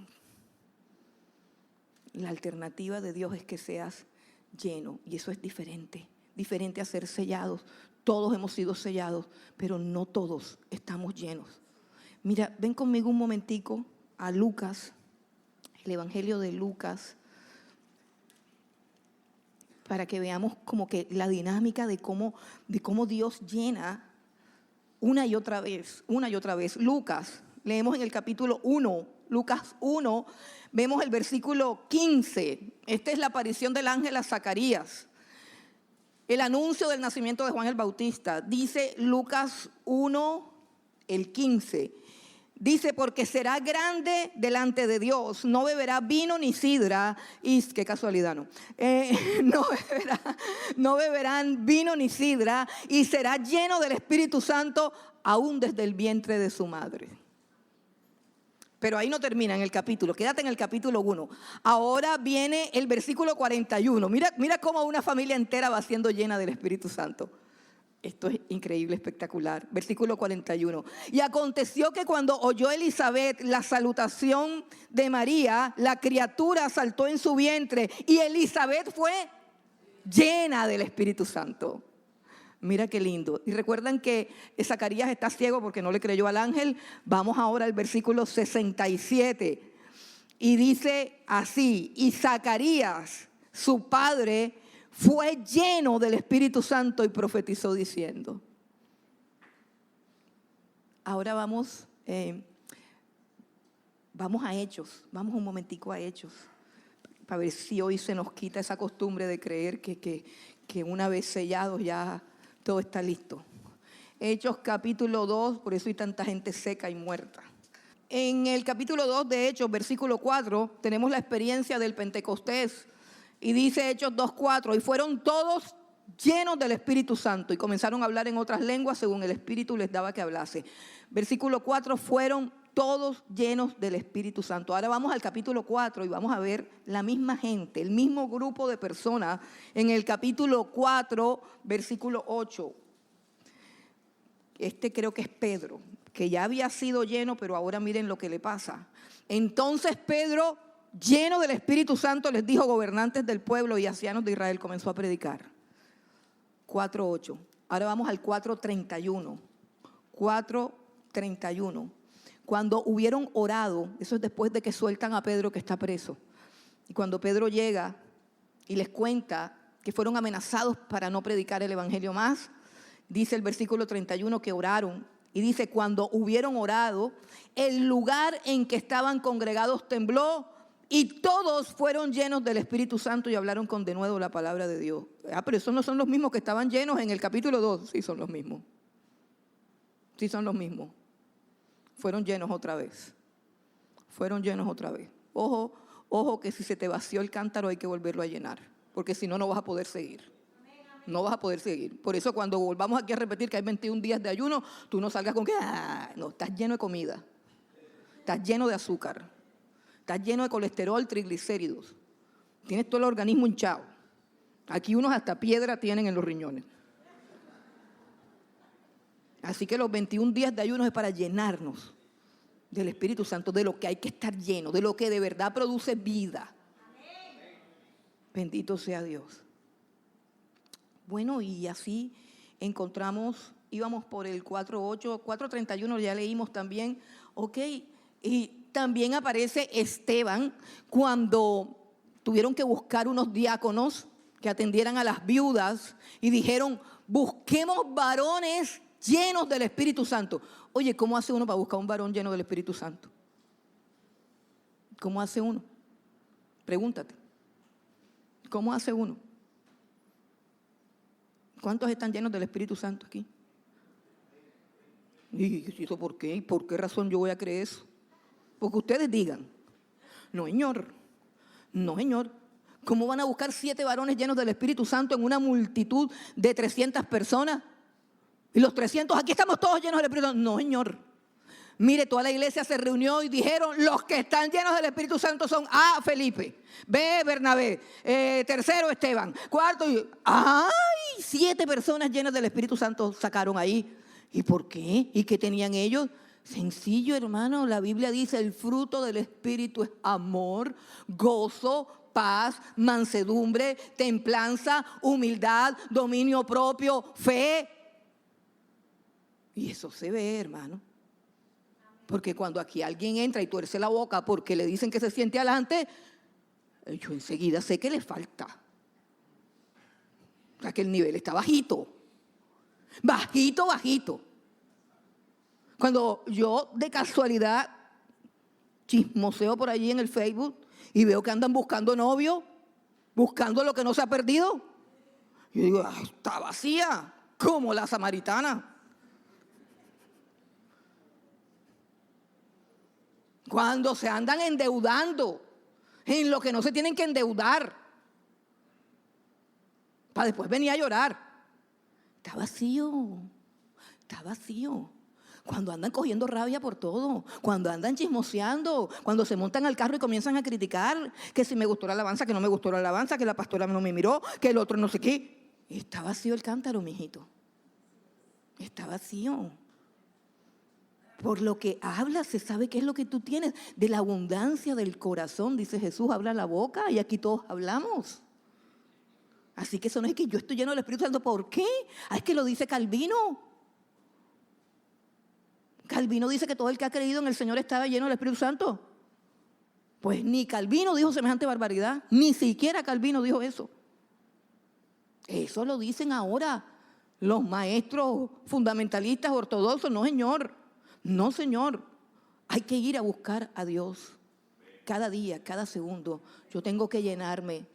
La alternativa de Dios es que seas lleno, y eso es diferente a ser sellados. Todos hemos sido sellados, pero no todos estamos llenos. Mira, ven conmigo un momentico a Lucas, el Evangelio de Lucas, para que veamos como que la dinámica de cómo Dios llena una y otra vez. Lucas, leemos en el capítulo 1, Lucas 1, vemos el versículo 15. Esta es la aparición del ángel a Zacarías. El anuncio del nacimiento de Juan el Bautista. Dice Lucas 1, el 15. Dice: porque será grande delante de Dios, no beberá vino ni sidra. Y qué casualidad, ¿no? No beberán vino ni sidra, y será lleno del Espíritu Santo aún desde el vientre de su madre. Pero ahí no termina en el capítulo, quédate en el capítulo 1. Ahora viene el versículo 41. Mira cómo una familia entera va siendo llena del Espíritu Santo. Esto es increíble, espectacular. Versículo 41. Y aconteció que cuando oyó Elizabeth la salutación de María, la criatura saltó en su vientre y Elizabeth fue llena del Espíritu Santo. Mira qué lindo. Y recuerdan que Zacarías está ciego porque no le creyó al ángel. Vamos ahora al versículo 67. Y dice así: y Zacarías, su padre, fue lleno del Espíritu Santo y profetizó diciendo. Ahora vamos a Hechos. Vamos un momentico a Hechos, para ver si hoy se nos quita esa costumbre de creer que una vez sellados ya todo está listo. Hechos capítulo 2, por eso hay tanta gente seca y muerta. En el capítulo 2 de Hechos, versículo 4, tenemos la experiencia del Pentecostés. Y dice Hechos 2:4, y fueron todos llenos del Espíritu Santo y comenzaron a hablar en otras lenguas según el Espíritu les daba que hablase. Versículo 4, fueron todos llenos del Espíritu Santo. Ahora vamos al capítulo 4 y vamos a ver la misma gente, el mismo grupo de personas en el capítulo 4, versículo 8. Este creo que es Pedro, que ya había sido lleno, pero ahora miren lo que le pasa. Entonces Pedro, lleno del Espíritu Santo, les dijo: gobernantes del pueblo y ancianos de Israel, comenzó a predicar. 4:8. Ahora vamos al 4:31. 4:31. Cuando hubieron orado, eso es después de que sueltan a Pedro que está preso. Y cuando Pedro llega y les cuenta que fueron amenazados para no predicar el evangelio más, dice el versículo 31 que oraron. Y dice, cuando hubieron orado, el lugar en que estaban congregados tembló y todos fueron llenos del Espíritu Santo y hablaron con denuedo la palabra de Dios. Pero esos no son los mismos que estaban llenos en el capítulo 2. Sí, son los mismos. Sí, son los mismos. Fueron llenos otra vez. Fueron llenos otra vez. Ojo que si se te vació el cántaro hay que volverlo a llenar, porque si no, no vas a poder seguir. No vas a poder seguir. Por eso cuando volvamos aquí a repetir que hay 21 días de ayuno, tú no salgas con que, no, estás lleno de comida, estás lleno de azúcar, estás lleno de colesterol, triglicéridos, tienes todo el organismo hinchado. Aquí unos hasta piedra tienen en los riñones. Así que los 21 días de ayuno es para llenarnos del Espíritu Santo, de lo que hay que estar lleno, de lo que de verdad produce vida. Bendito sea Dios. Bueno, y así encontramos, íbamos por el 4:8, 4:31 ya leímos también, ok, y también aparece Esteban cuando tuvieron que buscar unos diáconos que atendieran a las viudas y dijeron, busquemos varones llenos del Espíritu Santo. Oye, ¿cómo hace uno para buscar un varón lleno del Espíritu Santo? ¿Cómo hace uno? Pregúntate. ¿Cómo hace uno? ¿Cuántos están llenos del Espíritu Santo aquí? ¿Y eso por qué? ¿Por qué razón yo voy a creer eso? Porque ustedes digan, no señor, no señor. ¿Cómo van a buscar 7 varones llenos del Espíritu Santo en una multitud de 300 personas? Y los 300, aquí estamos todos llenos del Espíritu Santo. No señor. Mire, toda la iglesia se reunió y dijeron, los que están llenos del Espíritu Santo son A, Felipe, B, Bernabé, tercero, Esteban, cuarto, 7 personas llenas del Espíritu Santo sacaron ahí. ¿Y por qué? ¿Y qué tenían ellos? Sencillo, hermano, la Biblia dice, el fruto del Espíritu es amor, gozo, paz, mansedumbre, templanza, humildad, dominio propio, fe. Y eso se ve, hermano. Porque cuando aquí alguien entra y tuerce la boca porque le dicen que se siente adelante, yo enseguida sé que le falta. O sea, que el nivel está bajito. Bajito, bajito. Cuando yo de casualidad chismoseo por allí en el Facebook y veo que andan buscando novio, buscando lo que no se ha perdido, yo digo, está vacía, como la samaritana. Cuando se andan endeudando en lo que no se tienen que endeudar, para después venir a llorar. Está vacío, está vacío. Cuando andan cogiendo rabia por todo, cuando andan chismoseando, cuando se montan al carro y comienzan a criticar, que si me gustó la alabanza, que no me gustó la alabanza, que la pastora no me miró, que el otro no sé qué. Está vacío el cántaro, mijito. Está vacío. Por lo que hablas, se sabe qué es lo que tú tienes. De la abundancia del corazón, dice Jesús, habla la boca, y aquí todos hablamos. Así que eso no es que yo estoy lleno del Espíritu Santo. ¿Por qué? Es que lo dice Calvino. Calvino dice que todo el que ha creído en el Señor estaba lleno del Espíritu Santo. Pues ni Calvino dijo semejante barbaridad. Ni siquiera Calvino dijo eso. Eso lo dicen ahora los maestros fundamentalistas ortodoxos. No, señor. No, señor. Hay que ir a buscar a Dios. Cada día, cada segundo. Yo tengo que llenarme.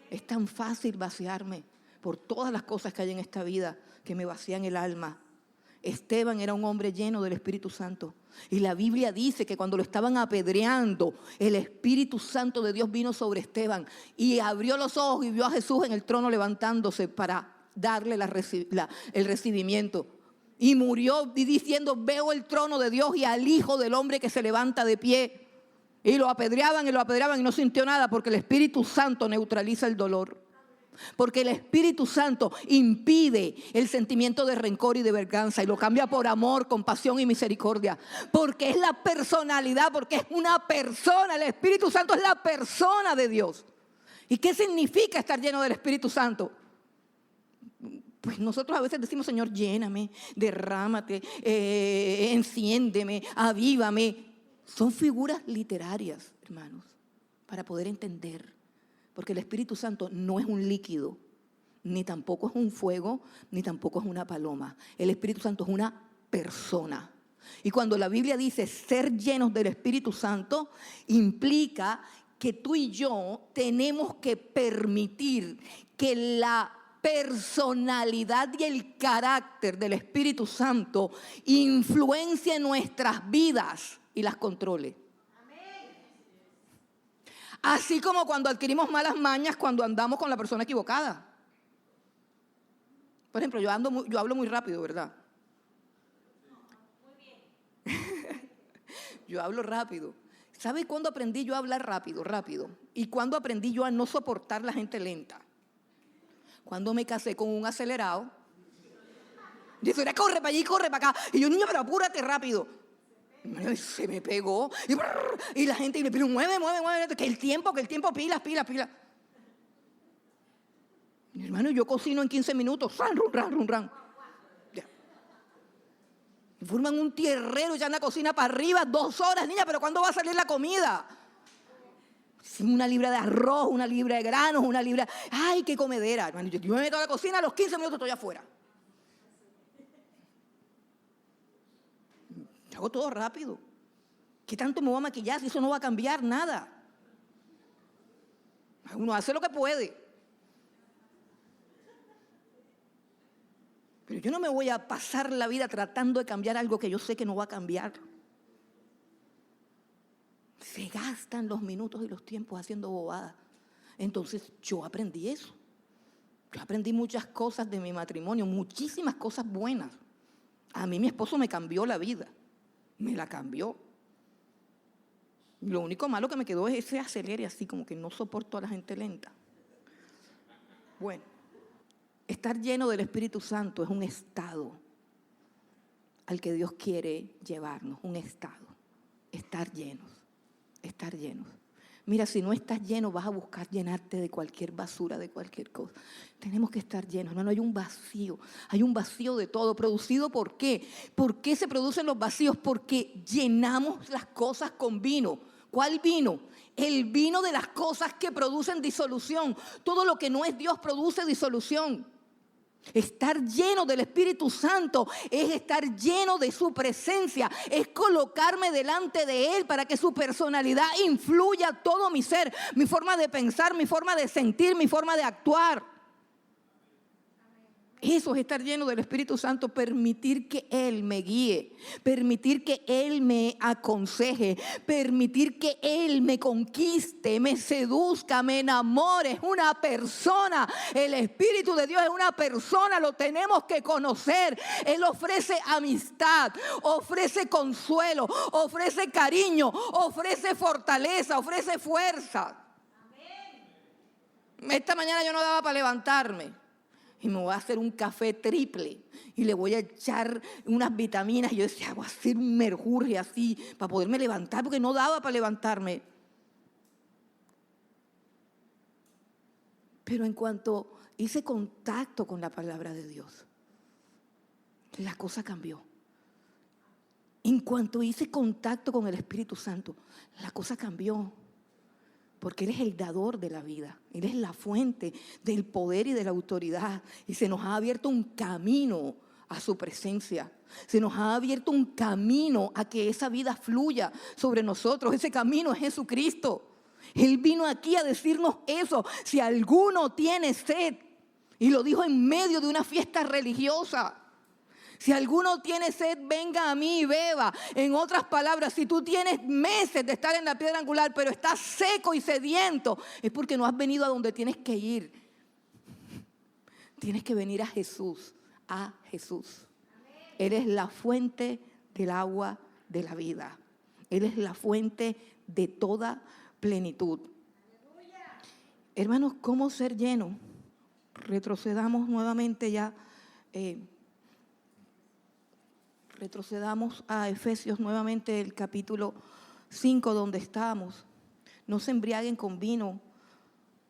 Es tan fácil vaciarme por todas las cosas que hay en esta vida que me vacían el alma. Esteban era un hombre lleno del Espíritu Santo. Y la Biblia dice que cuando lo estaban apedreando, el Espíritu Santo de Dios vino sobre Esteban y abrió los ojos y vio a Jesús en el trono levantándose para darle el recibimiento. Y murió diciendo, veo el trono de Dios y al Hijo del Hombre que se levanta de pie. Y lo apedreaban y no sintió nada porque el Espíritu Santo neutraliza el dolor. Porque el Espíritu Santo impide el sentimiento de rencor y de venganza y lo cambia por amor, compasión y misericordia. Porque es la personalidad, porque es una persona. El Espíritu Santo es la persona de Dios. ¿Y qué significa estar lleno del Espíritu Santo? Pues nosotros a veces decimos, Señor, lléname, derrámate, enciéndeme, avívame. Son figuras literarias, hermanos, para poder entender. Porque el Espíritu Santo no es un líquido, ni tampoco es un fuego, ni tampoco es una paloma. El Espíritu Santo es una persona. Y cuando la Biblia dice ser llenos del Espíritu Santo, implica que tú y yo tenemos que permitir que la personalidad y el carácter del Espíritu Santo influencie nuestras vidas y las controle. Así como cuando adquirimos malas mañas cuando andamos con la persona equivocada. Por ejemplo, yo hablo muy rápido, ¿verdad? Yo hablo rápido. ¿Sabe cuándo aprendí yo a hablar rápido? ¿Y cuándo aprendí yo a no soportar la gente lenta? Cuando me casé con un acelerado. Dice, corre para allí, corre para acá. Y yo, niño, pero apúrate rápido. Se me pegó. Y la gente me pide, mueve. Que el tiempo, pilas. Mi hermano, yo cocino en 15 minutos. Ran. Forman un tierrero, ya en la cocina para arriba, 2 horas, niña, pero ¿cuándo va a salir la comida? Una libra de arroz, una libra de granos, una libra... ¡Ay, qué comedera! Hermano, yo me meto a la cocina, a los 15 minutos estoy afuera. Yo hago todo rápido. ¿Qué tanto me voy a maquillar si eso no va a cambiar nada? Uno hace lo que puede. Pero yo no me voy a pasar la vida tratando de cambiar algo que yo sé que no va a cambiar. Se gastan los minutos y los tiempos haciendo bobadas. Entonces yo aprendí eso. Yo aprendí muchas cosas de mi matrimonio, muchísimas cosas buenas. A mí mi esposo me cambió la vida. Me la cambió. Lo único malo que me quedó es ese acelere así, como que no soporto a la gente lenta. Bueno. Estar lleno del Espíritu Santo es un estado al que Dios quiere llevarnos, un estado. Estar llenos. Mira, si no estás lleno, vas a buscar llenarte de cualquier basura, de cualquier cosa. Tenemos que estar llenos, hermano. Hay un vacío de todo. ¿Producido por qué? ¿Por qué se producen los vacíos? Porque llenamos las cosas con vino. ¿Cuál vino? El vino de las cosas que producen disolución. Todo lo que no es Dios produce disolución. Estar lleno del Espíritu Santo es estar lleno de su presencia, es colocarme delante de Él para que su personalidad influya todo mi ser, mi forma de pensar, mi forma de sentir, mi forma de actuar. Eso es estar lleno del Espíritu Santo, permitir que Él me guíe, permitir que Él me aconseje, permitir que Él me conquiste, me seduzca, me enamore. Es una persona, el Espíritu de Dios es una persona, lo tenemos que conocer. Él ofrece amistad, ofrece consuelo, ofrece cariño, ofrece fortaleza, ofrece fuerza. Esta mañana yo no daba para levantarme. Y me voy a hacer un café triple y le voy a echar unas vitaminas. Y yo decía, voy a hacer un merjurje así para poderme levantar, porque no daba para levantarme. Pero en cuanto hice contacto con la palabra de Dios, la cosa cambió. En cuanto hice contacto con el Espíritu Santo, la cosa cambió. Porque Él es el dador de la vida. Él es la fuente del poder y de la autoridad. Y se nos ha abierto un camino a su presencia. Se nos ha abierto un camino a que esa vida fluya sobre nosotros. Ese camino es Jesucristo. Él vino aquí a decirnos eso. Si alguno tiene sed, y lo dijo en medio de una fiesta religiosa. Si alguno tiene sed, venga a mí y beba. En otras palabras, si tú tienes meses de estar en la piedra angular, pero estás seco y sediento, es porque no has venido a donde tienes que ir. Tienes que venir a Jesús, Él es la fuente del agua de la vida. Él es la fuente de toda plenitud. Hermanos, ¿cómo ser lleno? Retrocedamos nuevamente ya. Retrocedamos a Efesios nuevamente, el capítulo 5, donde estamos. No se embriaguen con vino,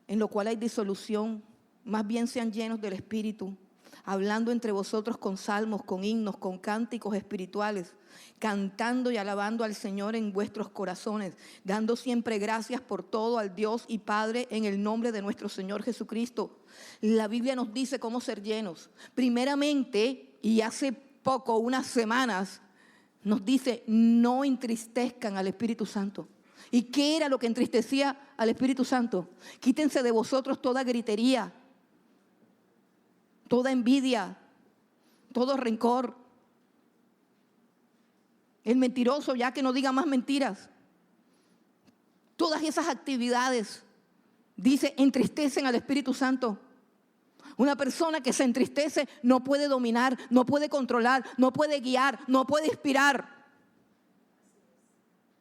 en lo cual hay disolución. Más bien sean llenos del Espíritu, hablando entre vosotros con salmos, con himnos, con cánticos espirituales, cantando y alabando al Señor en vuestros corazones, dando siempre gracias por todo al Dios y Padre en el nombre de nuestro Señor Jesucristo. La Biblia nos dice cómo ser llenos. Primeramente, y hace poco, unas semanas, nos dice: no entristezcan al Espíritu Santo. ¿Y qué era lo que entristecía al Espíritu Santo? Quítense de vosotros toda gritería, toda envidia, todo rencor. El mentiroso, ya que no diga más mentiras. Todas esas actividades, dice, entristecen al Espíritu Santo. Una persona que se entristece no puede dominar, no puede controlar, no puede guiar, no puede inspirar.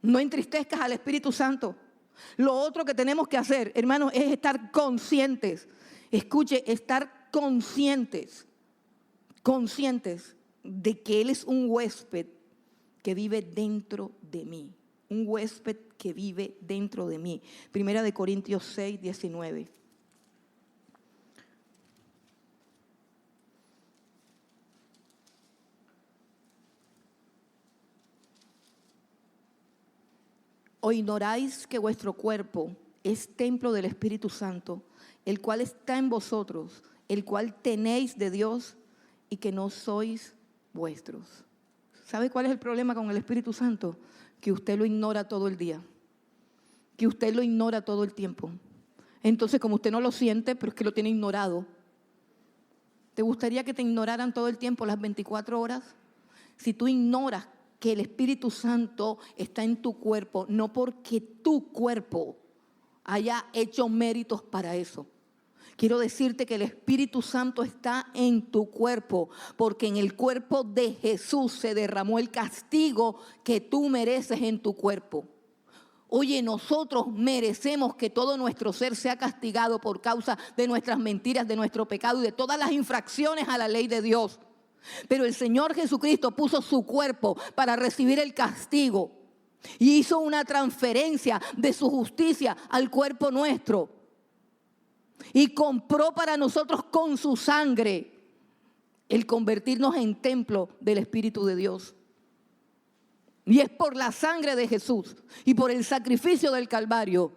No entristezcas al Espíritu Santo. Lo otro que tenemos que hacer, hermanos, es estar conscientes. Escuche, estar conscientes de que Él es un huésped que vive dentro de mí. Un huésped que vive dentro de mí. Primera de Corintios 6, 19. ¿O ignoráis que vuestro cuerpo es templo del Espíritu Santo, el cual está en vosotros, el cual tenéis de Dios y que no sois vuestros? ¿Sabe cuál es el problema con el Espíritu Santo? Que usted lo ignora todo el día, que usted lo ignora todo el tiempo. Entonces, como usted no lo siente, pero es que lo tiene ignorado. ¿Te gustaría que te ignoraran todo el tiempo, las 24 horas? Si tú ignoras que el Espíritu Santo está en tu cuerpo, no porque tu cuerpo haya hecho méritos para eso. Quiero decirte que el Espíritu Santo está en tu cuerpo, porque en el cuerpo de Jesús se derramó el castigo que tú mereces en tu cuerpo. Oye, nosotros merecemos que todo nuestro ser sea castigado por causa de nuestras mentiras, de nuestro pecado y de todas las infracciones a la ley de Dios. Pero el Señor Jesucristo puso su cuerpo para recibir el castigo y hizo una transferencia de su justicia al cuerpo nuestro. Y compró para nosotros con su sangre el convertirnos en templo del Espíritu de Dios. Y es por la sangre de Jesús y por el sacrificio del Calvario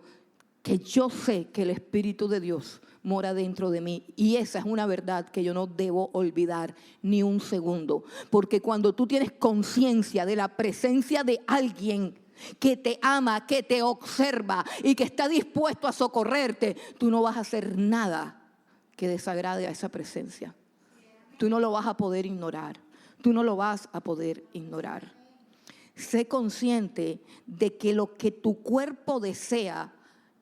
que yo sé que el Espíritu de Dios mora dentro de mí. Y esa es una verdad que yo no debo olvidar ni un segundo. Porque cuando tú tienes conciencia de la presencia de alguien que te ama, que te observa y que está dispuesto a socorrerte, tú no vas a hacer nada que desagrade a esa presencia. Tú no lo vas a poder ignorar. Tú no lo vas a poder ignorar. Sé consciente de que lo que tu cuerpo desea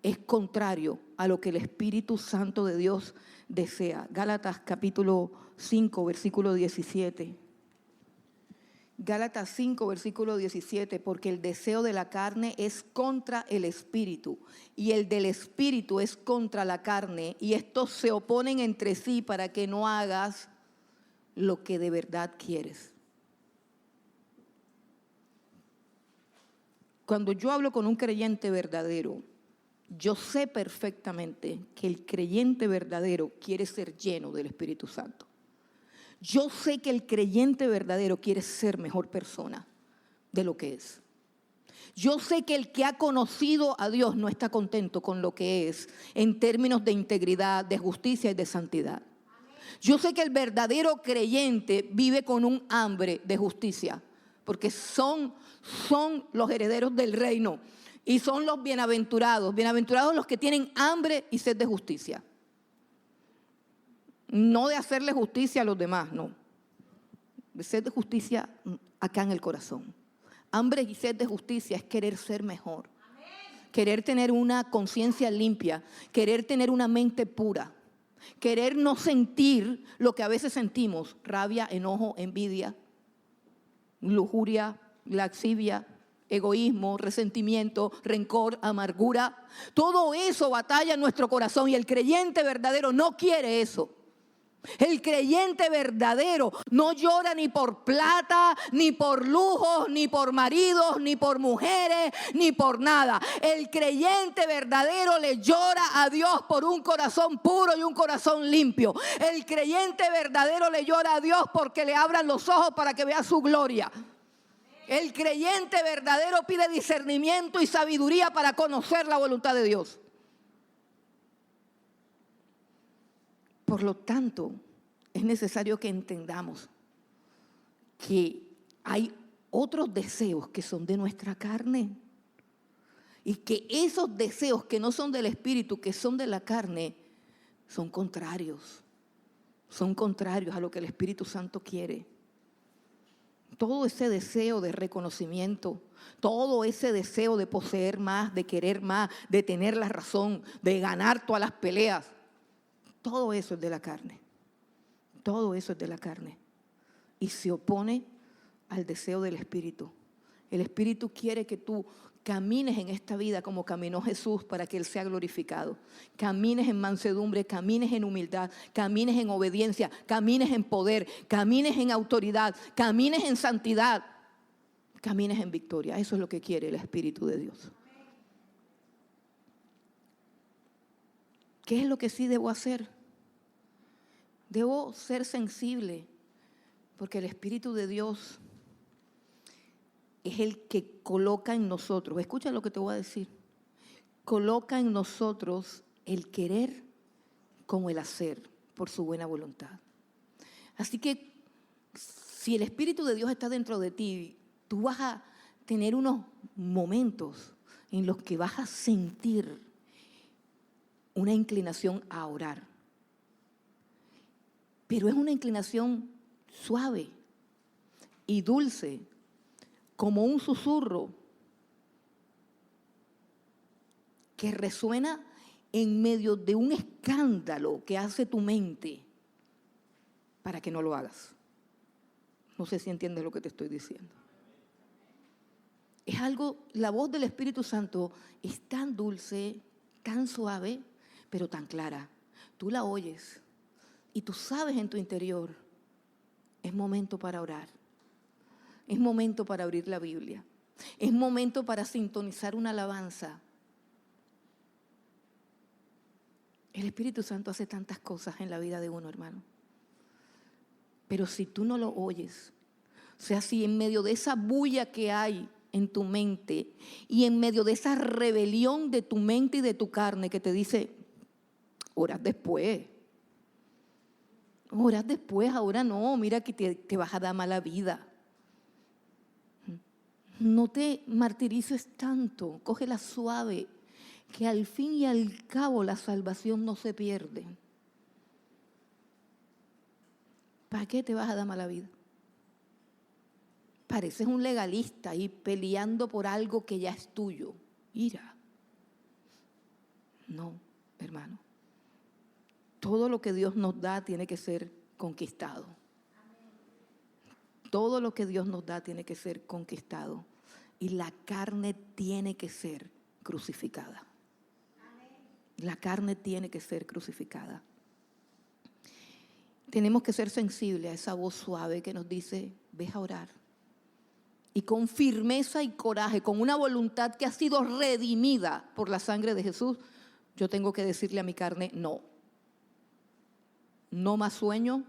es contrario a lo que el Espíritu Santo de Dios desea. Gálatas capítulo 5, versículo 17. Gálatas 5, versículo 17, porque el deseo de la carne es contra el Espíritu y el del Espíritu es contra la carne, y estos se oponen entre sí para que no hagas lo que de verdad quieres. Cuando yo hablo con un creyente verdadero, yo sé perfectamente que el creyente verdadero quiere ser lleno del Espíritu Santo. Yo sé que el creyente verdadero quiere ser mejor persona de lo que es. Yo sé que el que ha conocido a Dios no está contento con lo que es en términos de integridad, de justicia y de santidad. Yo sé que el verdadero creyente vive con un hambre de justicia, porque son los herederos del reino y son los bienaventurados. Bienaventurados los que tienen hambre y sed de justicia. No de hacerle justicia a los demás, no. De sed de justicia acá en el corazón. Hambre y sed de justicia es querer ser mejor. Querer tener una conciencia limpia, querer tener una mente pura, querer no sentir lo que a veces sentimos: rabia, enojo, envidia, lujuria, lascivia, egoísmo, resentimiento, rencor, amargura. Todo eso batalla en nuestro corazón y el creyente verdadero no quiere eso. El creyente verdadero no llora ni por plata, ni por lujos, ni por maridos, ni por mujeres, ni por nada. El creyente verdadero le llora a Dios por un corazón puro y un corazón limpio. El creyente verdadero le llora a Dios porque le abran los ojos para que vea su gloria. El creyente verdadero pide discernimiento y sabiduría para conocer la voluntad de Dios. Por lo tanto, es necesario que entendamos que hay otros deseos que son de nuestra carne y que esos deseos que no son del Espíritu, que son de la carne, son contrarios a lo que el Espíritu Santo quiere. Todo ese deseo de reconocimiento, todo ese deseo de poseer más, de querer más, de tener la razón, de ganar todas las peleas, todo eso es de la carne. Todo eso es de la carne. Y se opone al deseo del Espíritu. El Espíritu quiere que tú camines en esta vida como caminó Jesús para que Él sea glorificado. Camines en mansedumbre, camines en humildad, camines en obediencia, camines en poder, camines en autoridad, camines en santidad, camines en victoria. Eso es lo que quiere el Espíritu de Dios. ¿Qué es lo que sí debo hacer? Debo ser sensible, porque el Espíritu de Dios es el que coloca en nosotros, escucha lo que te voy a decir, coloca en nosotros el querer como el hacer por su buena voluntad. Así que si el Espíritu de Dios está dentro de ti, tú vas a tener unos momentos en los que vas a sentir una inclinación a orar. Pero es una inclinación suave y dulce, como un susurro que resuena en medio de un escándalo que hace tu mente para que no lo hagas. No sé si entiendes lo que te estoy diciendo. Es algo, la voz del Espíritu Santo es tan dulce, tan suave, pero tan clara. Tú la oyes. Y tú sabes en tu interior, es momento para orar, es momento para abrir la Biblia, es momento para sintonizar una alabanza. El Espíritu Santo hace tantas cosas en la vida de uno, hermano. Pero si tú no lo oyes, o sea, si en medio de esa bulla que hay en tu mente y en medio de esa rebelión de tu mente y de tu carne que te dice, orad después. Oras después, ahora no, mira que te vas a dar mala vida. No te martirices tanto, cógela suave, que al fin y al cabo la salvación no se pierde. ¿Para qué te vas a dar mala vida? Pareces un legalista ahí peleando por algo que ya es tuyo. Ira. No, hermano. Todo lo que Dios nos da tiene que ser conquistado. Todo lo que Dios nos da tiene que ser conquistado. Y la carne tiene que ser crucificada. La carne tiene que ser crucificada. Tenemos que ser sensibles a esa voz suave que nos dice, ve a orar. Y con firmeza y coraje, con una voluntad que ha sido redimida por la sangre de Jesús, yo tengo que decirle a mi carne, no. No más sueño,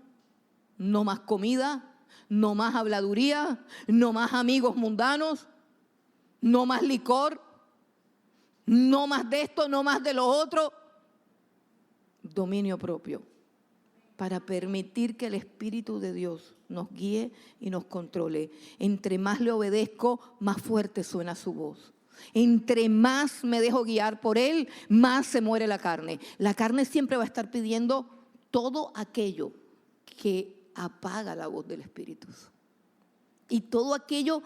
no más comida, no más habladuría, no más amigos mundanos, no más licor, no más de esto, no más de lo otro. Dominio propio, para permitir que el Espíritu de Dios nos guíe y nos controle. Entre más le obedezco, más fuerte suena su voz. Entre más me dejo guiar por Él, más se muere la carne. La carne siempre va a estar pidiendo todo aquello que apaga la voz del Espíritu y todo aquello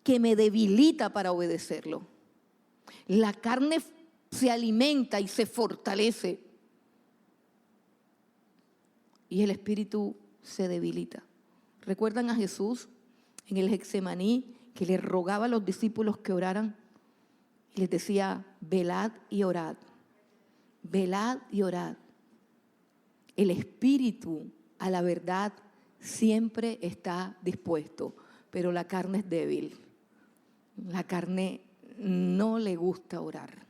que me debilita para obedecerlo. La carne se alimenta y se fortalece y el Espíritu se debilita. ¿Recuerdan a Jesús en el Getsemaní que le rogaba a los discípulos que oraran? Y les decía, velad y orad, velad y orad. El espíritu a la verdad siempre está dispuesto, pero la carne es débil. La carne no le gusta orar.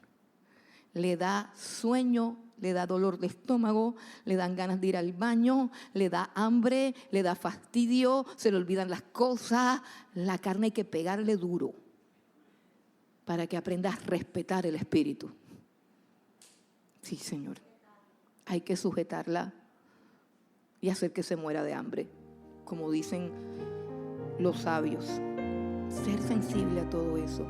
Le da sueño, le da dolor de estómago, le dan ganas de ir al baño, le da hambre, le da fastidio, se le olvidan las cosas. La carne hay que pegarle duro para que aprenda a respetar el espíritu. Sí, Señor. Hay que sujetarla y hacer que se muera de hambre, como dicen los sabios. Ser sensible a todo eso.